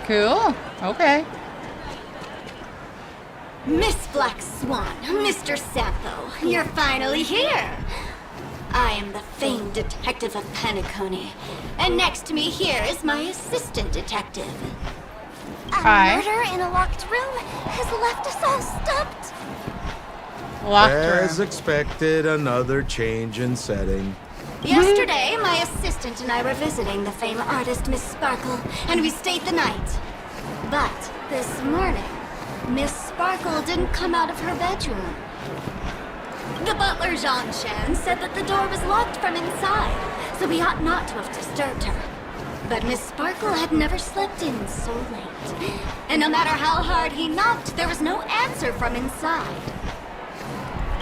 Cool. Okay. Miss Black Swan, Mr. Sampo, you're finally here. I am the famed detective of Penacony, and next to me here is my assistant detective. Hi. A murder in a locked room has left us all stumped. Locked As room. expected, another change in setting. Yesterday, my assistant and I were visiting the famed artist Miss Sparkle, and we stayed the night. But this morning, Miss Sparkle didn't come out of her bedroom. The butler, Jean Shen, said that the door was locked from inside, so we ought not to have disturbed her. But Miss Sparkle had never slept in so late. And no matter how hard he knocked, there was no answer from inside.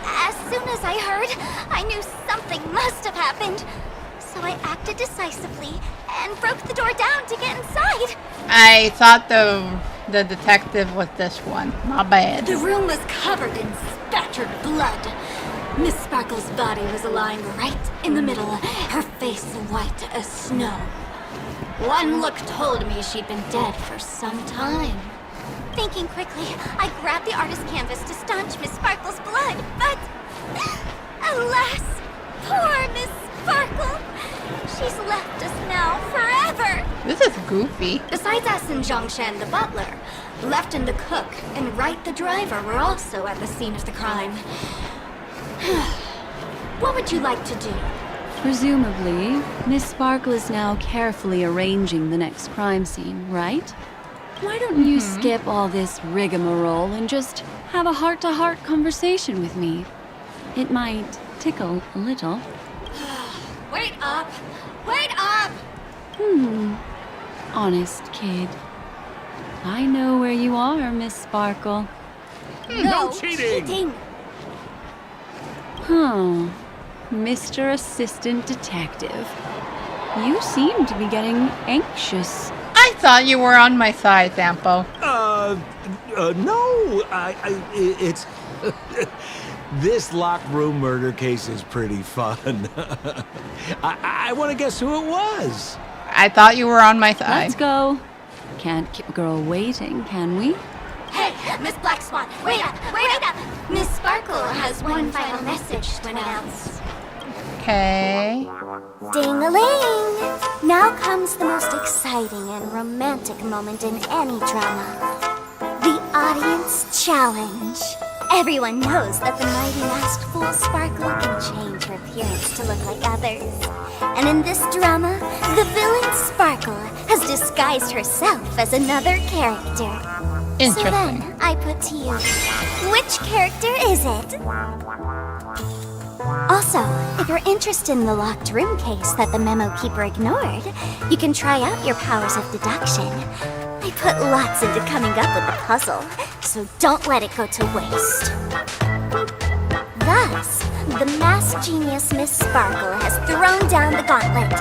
As soon as I heard, I knew something must have happened. So I acted decisively and broke the door down to get inside. I thought the detective was this one. My bad. The room was covered in spattered blood. Miss Sparkle's body was lying right in the middle, her face white as snow. One look told me she'd been dead for some time. Thinking quickly, I grabbed the artist canvas to staunch Miss Sparkle's blood, but alas, poor Miss Sparkle. She's left us now forever. This is goofy. Besides us and Zhongshan the butler, Lefton the cook and Wright the driver were also at the scene of the crime. What would you like to do? Presumably, Miss Sparkle is now carefully arranging the next crime scene, right? Why don't you skip all this rigmarole and just have a heart-to-heart conversation with me? It might tickle a little. Wait up! Wait up! Honest kid. I know where you are, Miss Sparkle. No cheating! Huh. Mr. Assistant Detective. You seem to be getting anxious. I thought you were on my side, Sampo. No, it's... This locked room murder case is pretty fun. I want to guess who it was. I thought you were on my side. Let's go. Can't keep a girl waiting, can we? Hey, Miss Black Swan, wait up! Wait up! Miss Sparkle has one final message to announce. Okay. Ding-a-ling! Now comes the most exciting and romantic moment in any drama. The audience challenge. Everyone knows that the mighty masked fool Sparkle can change her appearance to look like others. And in this drama, the villain Sparkle has disguised herself as another character. So Interesting. then, I put to you, which character is it? Also, if you're interested in the locked room case that the memo keeper ignored, you can try out your powers of deduction. I put lots into coming up with the puzzle, so don't let it go to waste. Thus, the masked genius Miss Sparkle has thrown down the gauntlet.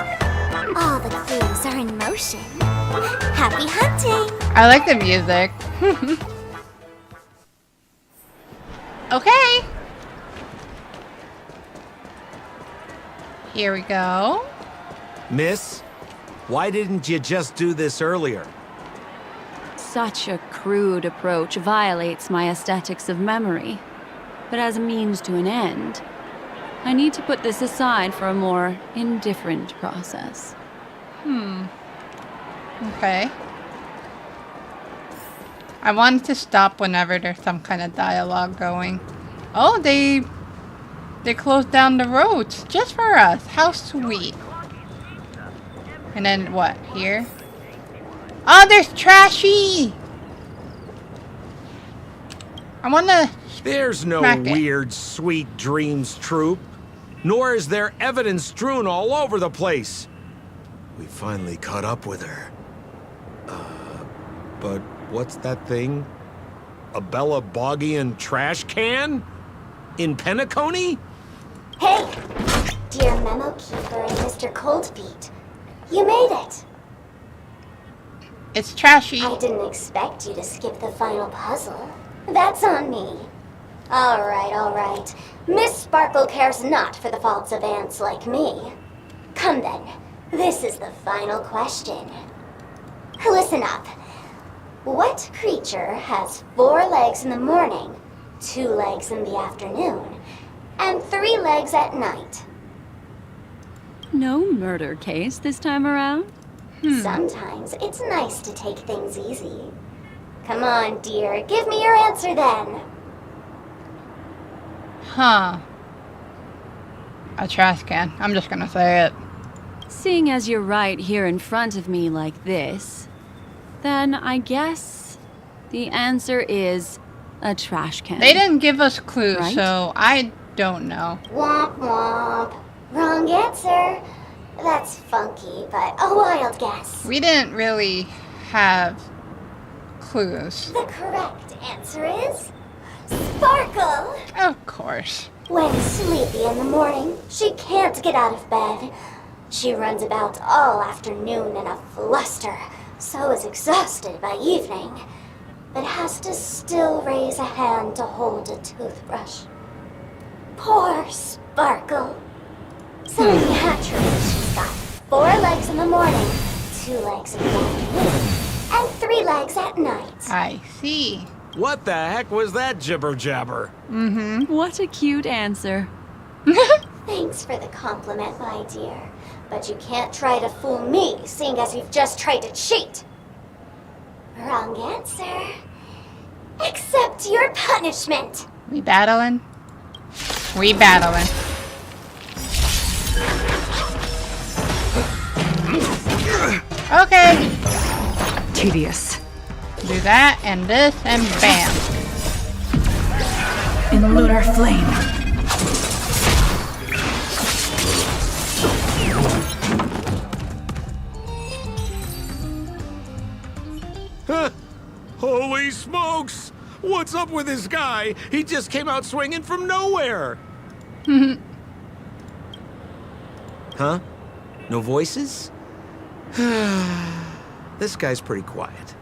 All the clues are in motion. Happy hunting! I like the music. Okay. Here we go. Miss, why didn't you just do this earlier? Such a crude approach violates my aesthetics of memory. But as a means to an end, I need to put this aside for a more indifferent process. Okay. I wanted to stop whenever there's some kind of dialogue going. Oh, they closed down the roads just for us. How sweet. And then what? Here? Oh, there's Trashy! I wanna... There's no Smack it. weird, sweet dreams troop. Nor is there evidence strewn all over the place. We finally caught up with her. But what's that thing? A Bella Boggian trash can? In Penacony? Hey! Dear Memo Keeper and Mr. Coldfeet, you made it! It's Trashy. I didn't expect you to skip the final puzzle. That's on me. Alright. Miss Sparkle cares not for the faults of ants like me. Come then, this is the final question. Listen up. What creature has 4 legs in the morning, 2 legs in the afternoon, and 3 legs at night? No murder case this time around? Sometimes it's nice to take things easy. Come on, dear, give me your answer then. Huh. A trash can. I'm just gonna say it. Seeing as you're right here in front of me like this, then I guess the answer is a trash can. They didn't give us clues, Right? so I don't know. Womp womp. Wrong answer. That's funky, but a wild guess. We didn't really have clues. The correct answer is Sparkle. Of course. When sleepy in the morning, she can't get out of bed. She runs about all afternoon in a fluster, so is exhausted by evening, but has to still raise a hand to hold a toothbrush. Poor Sparkle. So naturally, she's got 4 legs in the morning, 2 legs in the afternoon, and 3 legs at night. I see. What the heck was that jibber jabber? What a cute answer. Thanks for the compliment, my dear. But you can't try to fool me, seeing as you've just tried to cheat. Wrong answer. Accept your punishment. We battling? We battling. Okay. Tedious. Do that and this and bam. In lunar flame. Holy smokes! What's up with this guy? He just came out swinging from nowhere. Huh? No voices? This guy's pretty quiet.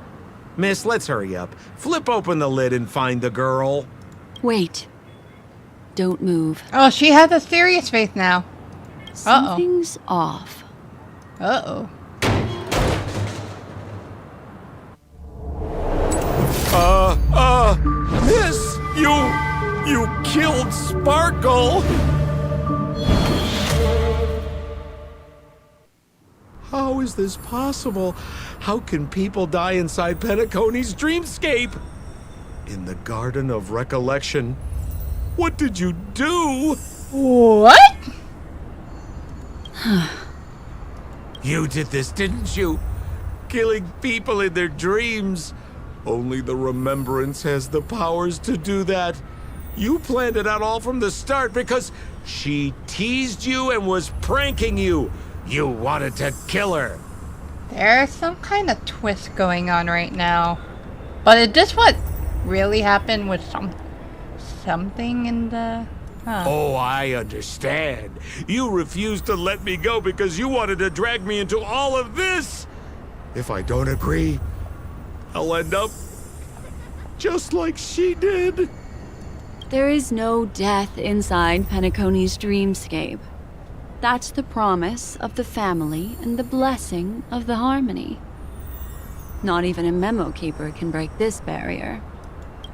Miss, let's hurry up. Flip open the lid and find the girl. Wait. Don't move. Oh, she has a serious face now. Something's off. Uh-oh. Miss, you killed Sparkle. How is this possible? How can people die inside Penacony's dreamscape? In the Garden of Recollection. What did you do? What? You did this, didn't you? Killing people in their dreams. Only the Remembrance has the powers to do that. You planned it out all from the start because she teased you and was pranking you. You wanted to kill her. There's some kind of twist going on right now. But is this what really happened with something in the... Huh. Oh, I understand. You refused to let me go because you wanted to drag me into all of this. If I don't agree, I'll end up just like she did. There is no death inside Penacony's dreamscape. That's the promise of the family and the blessing of the harmony. Not even a memo keeper can break this barrier.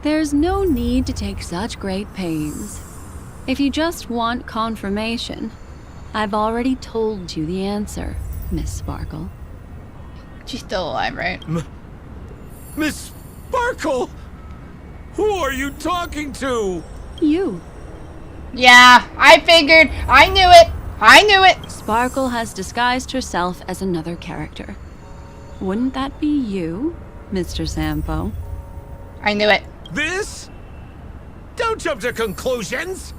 There's no need to take such great pains. If you just want confirmation, I've already told you the answer, Miss Sparkle. She's still alive, right? Miss Sparkle! Who are you talking to? You. Yeah, I figured. I knew it. I knew it. Sparkle has disguised herself as another character. Wouldn't that be you, Mr. Sampo? I knew it. This? Don't jump to conclusions!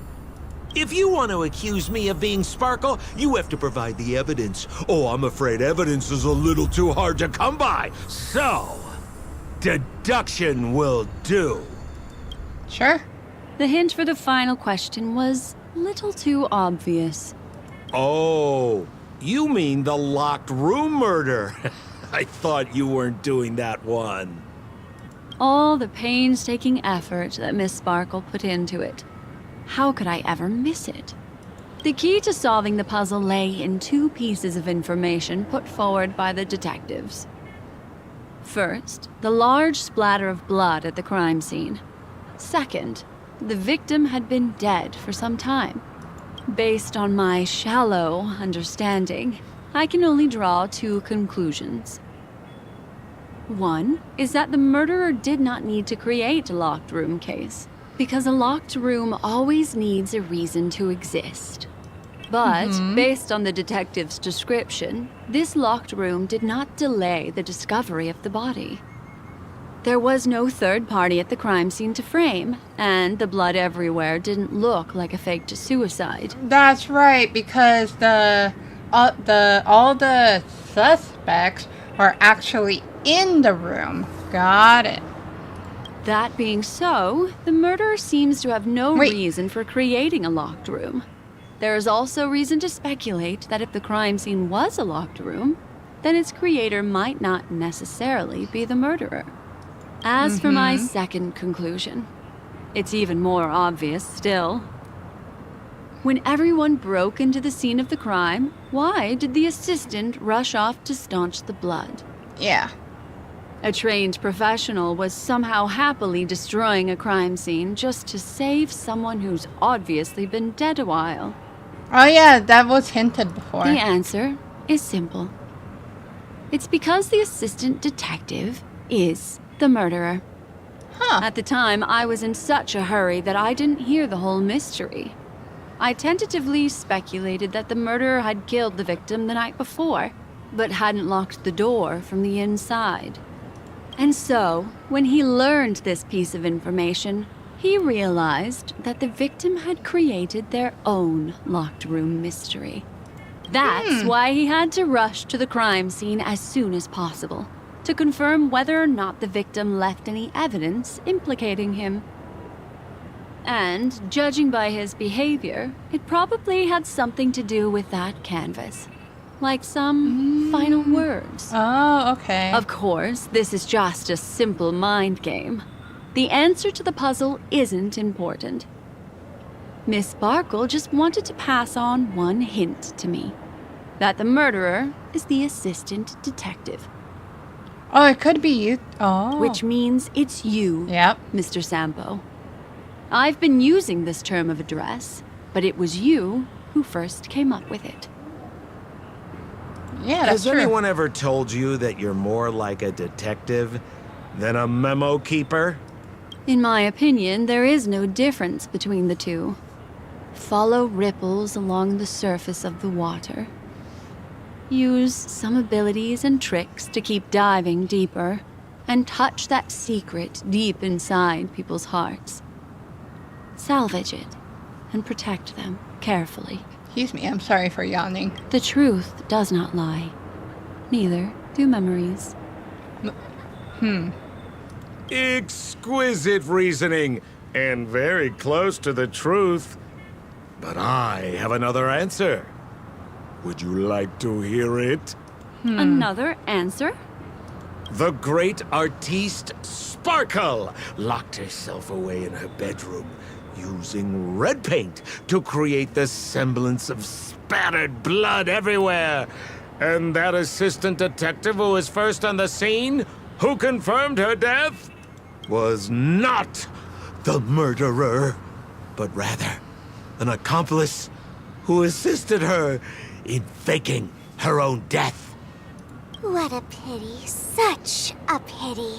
If you want to accuse me of being Sparkle, you have to provide the evidence. Oh, I'm afraid evidence is a little too hard to come by. So, deduction will do. Sure. The hint for the final question was a little too obvious. Oh, you mean the locked room murder? I thought you weren't doing that one. All the painstaking effort that Miss Sparkle put into it. How could I ever miss it? The key to solving the puzzle lay in two pieces of information put forward by the detectives. First, the large splatter of blood at the crime scene. Second, the victim had been dead for some time. Based on my shallow understanding, I can only draw two conclusions. One is that the murderer did not need to create a locked room case, because a locked room always needs a reason to exist. But, based on the detective's description, this locked room did not delay the discovery of the body. There was no third party at the crime scene to frame, and the blood everywhere didn't look like a faked suicide. That's right, because all the suspects are actually in the room. Got it. That being so, the murderer seems to have no Wait. reason for creating a locked room. There is also reason to speculate that if the crime scene was a locked room, then its creator might not necessarily be the murderer. As for my second conclusion, it's even more obvious still. When everyone broke into the scene of the crime, why did the assistant rush off to staunch the blood? Yeah. A trained professional was somehow happily destroying a crime scene just to save someone who's obviously been dead a while. Oh yeah, that was hinted before. The answer is simple. It's because the assistant detective is the murderer. Huh. At the time, I was in such a hurry that I didn't hear the whole mystery. I tentatively speculated that the murderer had killed the victim the night before, but hadn't locked the door from the inside. And so, when he learned this piece of information, he realized that the victim had created their own locked room mystery. That's why he had to rush to the crime scene as soon as possible, to confirm whether or not the victim left any evidence implicating him. And, judging by his behavior, it probably had something to do with that canvas. Like some final words. Oh, okay. Of course, this is just a simple mind game. The answer to the puzzle isn't important. Miss Sparkle just wanted to pass on one hint to me. That the murderer is the assistant detective. Oh, it could be you. Oh. Which means it's you, Yep. Mr. Sampo. I've been using this term of address, but it was you who first came up with it. Yeah, that's Has true. anyone ever told you that you're more like a detective than a memo keeper? In my opinion, there is no difference between the two. Follow ripples along the surface of the water. Use some abilities and tricks to keep diving deeper, and touch that secret deep inside people's hearts. Salvage it, and protect them carefully. Excuse me, I'm sorry for yawning. The truth does not lie. Neither do memories. Exquisite reasoning, and very close to the truth. But I have another answer. Would you like to hear it? Another answer? The great artiste Sparkle locked herself away in her bedroom, using red paint to create the semblance of spattered blood everywhere. And that assistant detective who was first on the scene, who confirmed her death, was not the murderer, but rather an accomplice who assisted her in faking her own death. What a pity, such a pity.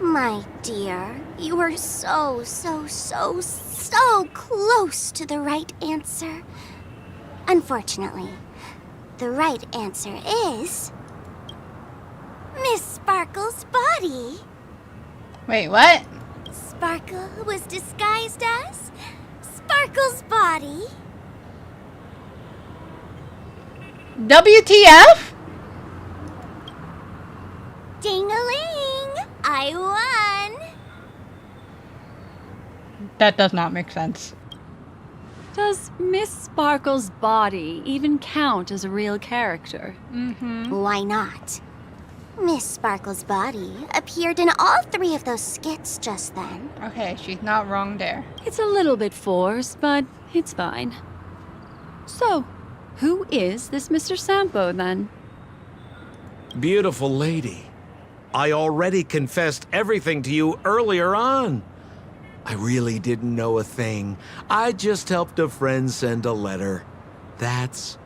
My dear, you were so close to the right answer. Unfortunately, the right answer is Miss Sparkle's body. Wait, what? Sparkle was disguised as Sparkle's body. WTF? Ding-a-ling! I won! That does not make sense. Does Miss Sparkle's body even count as a real character? Why not? Miss Sparkle's body appeared in all 3 of those skits just then. Okay, she's not wrong there. It's a little bit forced, but it's fine. So, who is this Mr. Sampo, then? Beautiful lady. I already confessed everything to you earlier on. I really didn't know a thing. I just helped a friend send a letter. That's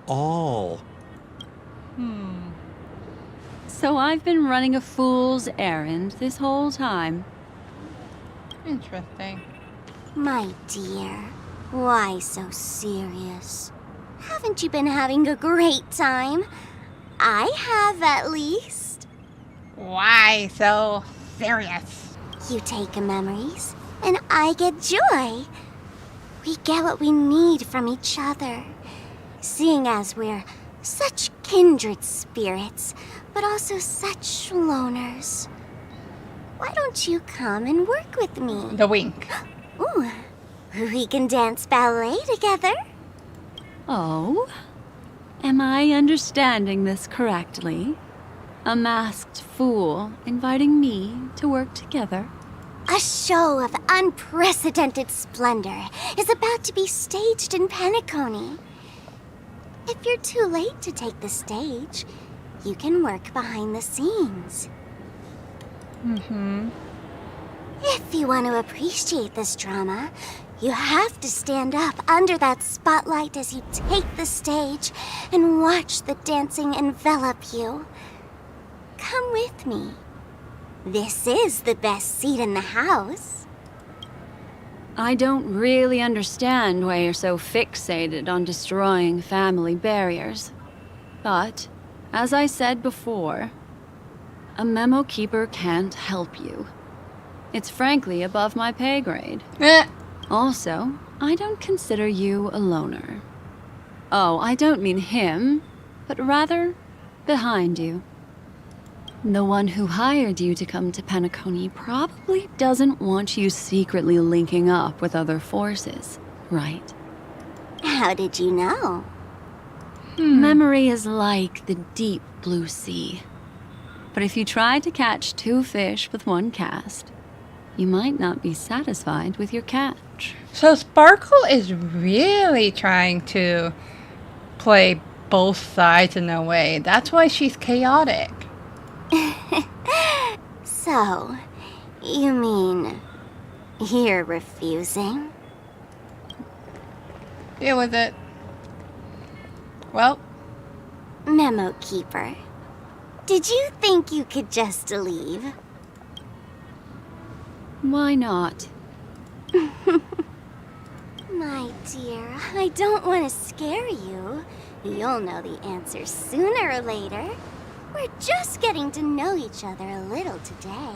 all. So I've been running a fool's errand this whole time. Interesting. My dear, why so serious? Haven't you been having a great time? I have, at least. Why so serious? You take memories, and I get joy. We get what we need from each other, seeing as we're such kindred spirits, but also such loners. Why don't you come and work with me? The wink. Ooh, we can dance ballet together. Oh? Am I understanding this correctly? A masked fool inviting me to work together? A show of unprecedented splendor is about to be staged in Penacony. If you're too late to take the stage, you can work behind the scenes. If you want to appreciate this drama, you have to stand up under that spotlight as you take the stage and watch the dancing envelop you. Come with me. This is the best seat in the house. I don't really understand why you're so fixated on destroying family barriers. But, as I said before, a memo keeper can't help you. It's frankly above my pay grade. Also, I don't consider you a loner. Oh, I don't mean him, but rather behind you. The one who hired you to come to Penacony probably doesn't want you secretly linking up with other forces, right? How did you know? Memory is like the deep blue sea. But if you try to catch 2 fish with 1 cast, you might not be satisfied with your catch. So Sparkle is really trying to play both sides in a way. That's why she's chaotic. So, you mean you're refusing? Deal with it. Well, Memo Keeper, did you think you could just leave? Why not? My dear, I don't want to scare you. You'll know the answer sooner or later. We're just getting to know each other a little today.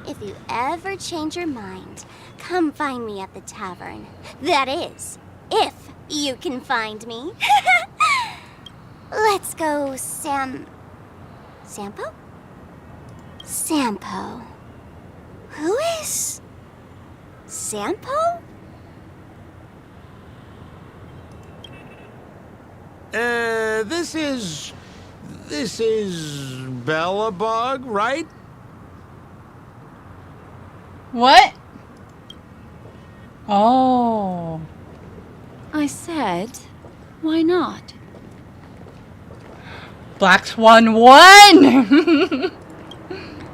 If you ever change your mind, come find me at the tavern. That is, if you can find me. Let's go, Sampo? Sampo. Who is Sampo? This is Bellabog, right? what? Oh. I said, why not? Black Swan won!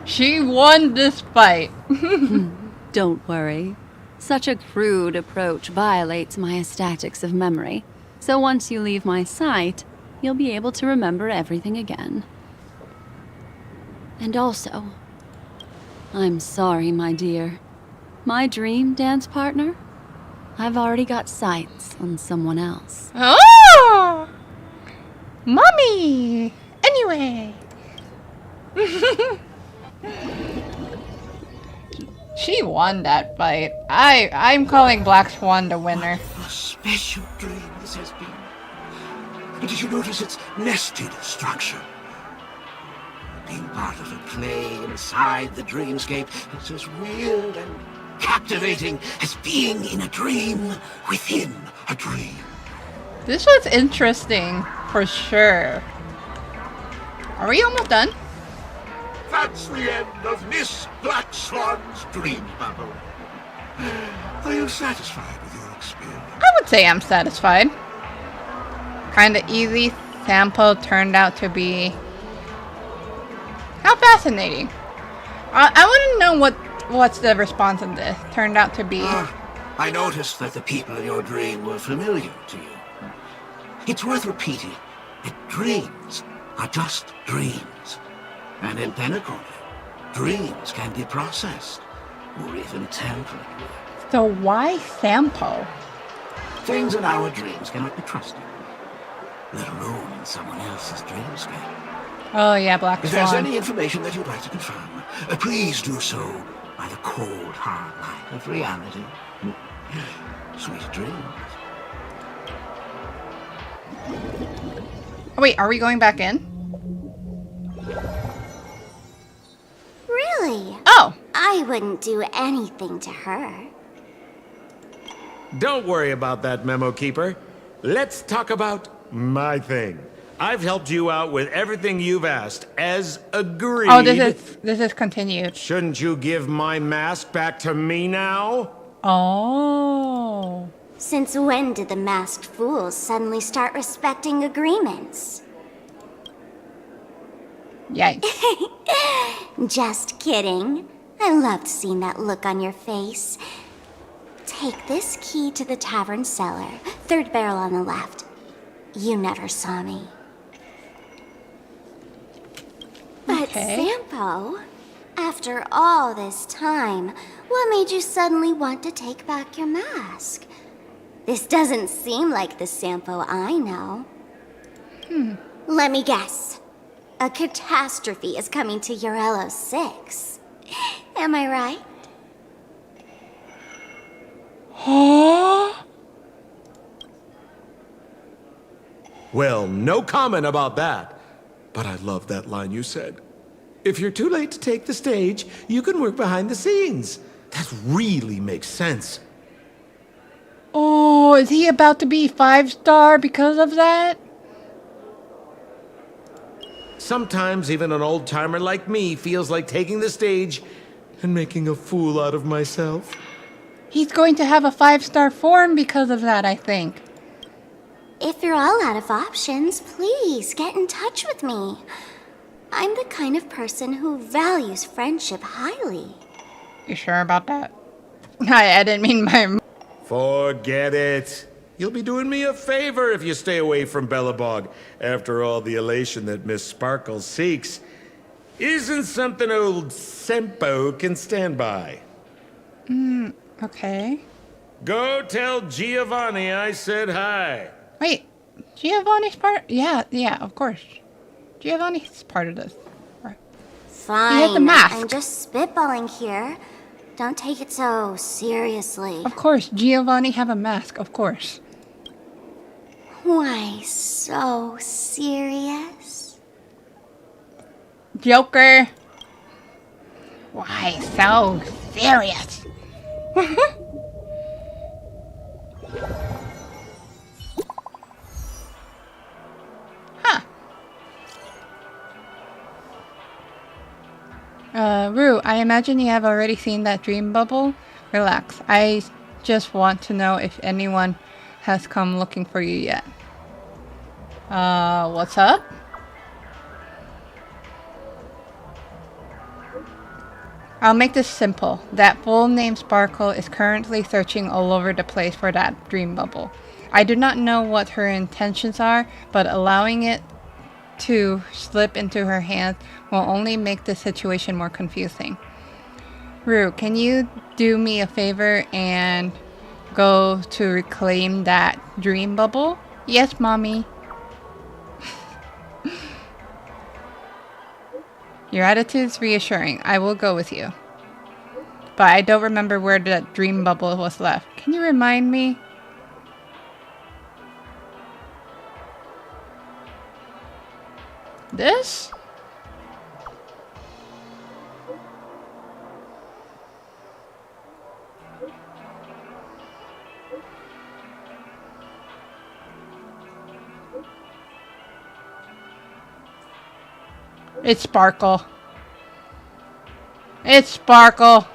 She won this fight. Don't worry. Such a crude approach violates my statics of memory. So once you leave my sight, you'll be able to remember everything again. And also, I'm sorry, my dear. My dream dance partner? I've already got sights on someone else. Oh! Mommy! Anyway. She won that fight. I'm calling Black Swan the winner. A special dream this has been. And did you notice its nested structure? Being part of a play inside the dreamscape, it's as weird and captivating as being in a dream within a dream. This was interesting for sure. Are we almost done? That's the end of Miss Black Swan's dream bubble. Are you satisfied with your experience? I would say I'm satisfied. Kinda easy. Sample turned out to be... How fascinating. I want to know what's the response of this. Turned out to be... I noticed that the people in your dream were familiar to you. It's worth repeating that dreams are just dreams. And in Penacony, dreams can be processed, or even tampered with. So why sample? Things in our dreams cannot be trusted, let alone in someone else's dreamscape. Oh yeah, Black Swan. If there's any information that you'd like to confirm, please do so by the cold, hard light of reality. Sweet dreams. Oh, wait, are we going back in? Really? Oh! I wouldn't do anything to her. Don't worry about that, Memo Keeper. Let's talk about my thing. I've helped you out with everything you've asked, as agreed. Oh, this is continued. Shouldn't you give my mask back to me now? Oh. Since when did the masked fools suddenly start respecting agreements? Yikes. Just kidding. I loved seeing that look on your face. Take this key to the tavern cellar, third barrel on the left. You never saw me. But Okay. Sampo, after all this time, what made you suddenly want to take back your mask? This doesn't seem like the Sampo I know. Let me guess. A catastrophe is coming to Urello 6. Am I right? Well, no comment about that. But I love that line you said. If you're too late to take the stage, you can work behind the scenes. That really makes sense. Oh, is he about to be 5-star because of that? Sometimes even an old-timer like me feels like taking the stage and making a fool out of myself. He's going to have a 5-star form because of that, I think. If you're all out of options, please get in touch with me. I'm the kind of person who values friendship highly. You sure about that? I didn't mean my... Forget it. You'll be doing me a favor if you stay away from Bellabog. After all, the elation that Miss Sparkle seeks isn't something old Sempo can stand by. Okay. Go tell Giovanni I said hi. Wait, Giovanni's part? Yeah, of course. Giovanni's part of this. Right. Fine. He has the mask. I'm just spitballing here. Don't take it so seriously. Of course, Giovanni have a mask, of course. Why so serious? Joker. Why so serious? Rue, I imagine you have already seen that dream bubble. Relax. I just want to know if anyone has come looking for you yet. What's up? I'll make this simple. That fool named Sparkle is currently searching all over the place for that dream bubble. I do not know what her intentions are, but allowing it to slip into her hands will only make the situation more confusing. Rue, can you do me a favor and go to reclaim that dream bubble? Yes, Mommy. Your attitude's reassuring. I will go with you. But I don't remember where the dream bubble was left. Can you remind me? This? It's Sparkle. It's Sparkle.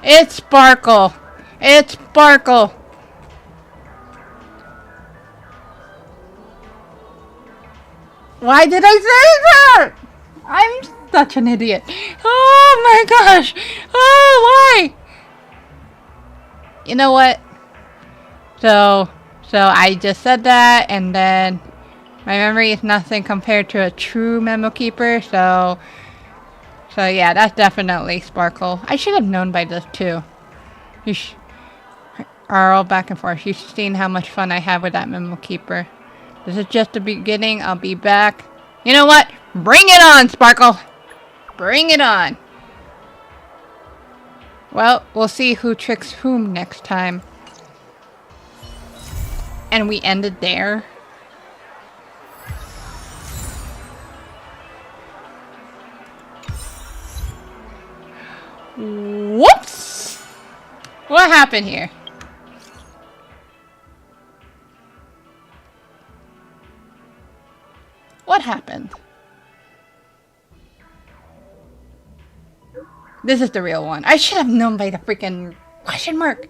It's Sparkle. It's Sparkle. Why did I say that? I'm such an idiot. Oh my gosh. Oh, why? You know what? So I just said that, and then my memory is nothing compared to a true memo keeper, so yeah, that's definitely Sparkle. I should have known by this too. You are all back and forth. You've seen how much fun I have with that memo keeper. This is just the beginning. I'll be back. You know what? Bring it on, Sparkle! Bring it on! Well, we'll see who tricks whom next time. And we ended there. Whoops! What happened here? What happened? This is the real one. I should have known by the freaking question mark.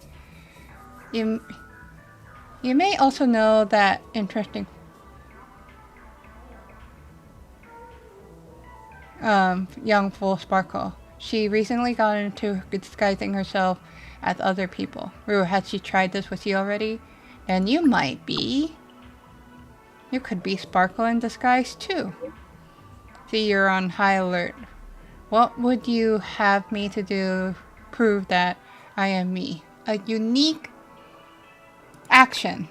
You may also know that interesting young fool Sparkle. She recently got into disguising herself as other people. Rue, had she tried this with you already? And you might be. You could be Sparkle in disguise too. See, you're on high alert. What would you have me to do prove that I am me? A unique action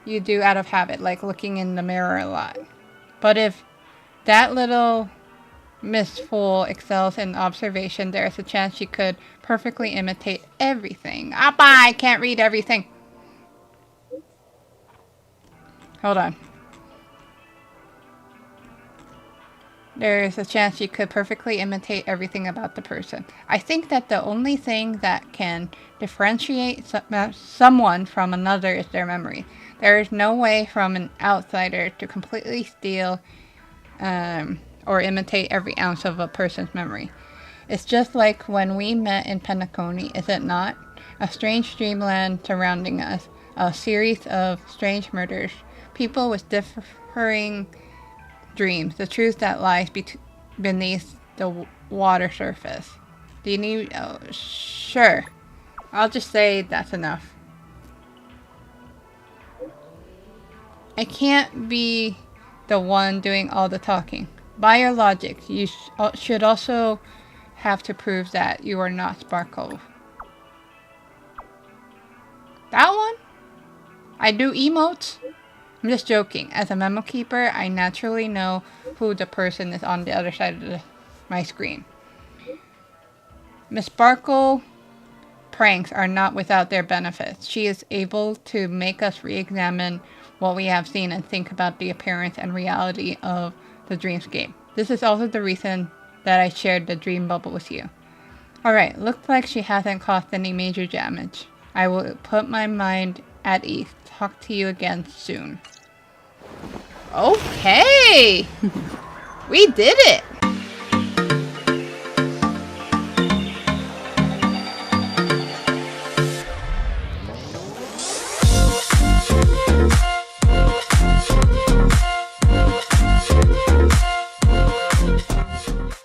you do out of habit, like looking in the mirror a lot. But if that little Miss Fool excels in observation, there is a chance she could perfectly imitate everything. I can't read everything. Hold on. There is a chance she could perfectly imitate everything about the person. I think that the only thing that can differentiate someone from another is their memory. There is no way from an outsider to completely steal or imitate every ounce of a person's memory. It's just like when we met in Penacony, is it not? A strange dreamland surrounding us, a series of strange murders, people with differing dreams, the truth that lies beneath the water surface. Do you need... Oh, sure. I'll just say that's enough. I can't be the one doing all the talking. By your logic, you should also have to prove that you are not Sparkle. That one? I do emotes? I'm just joking. As a memo keeper, I naturally know who the person is on the other side of my screen. Miss Sparkle pranks are not without their benefits. She is able to make us re-examine what we have seen and think about the appearance and reality of the dreamscape. This is also the reason that I shared the dream bubble with you. Alright, looks like she hasn't caused any major damage. I will put my mind at ease. Talk to you again soon. Okay! We did it!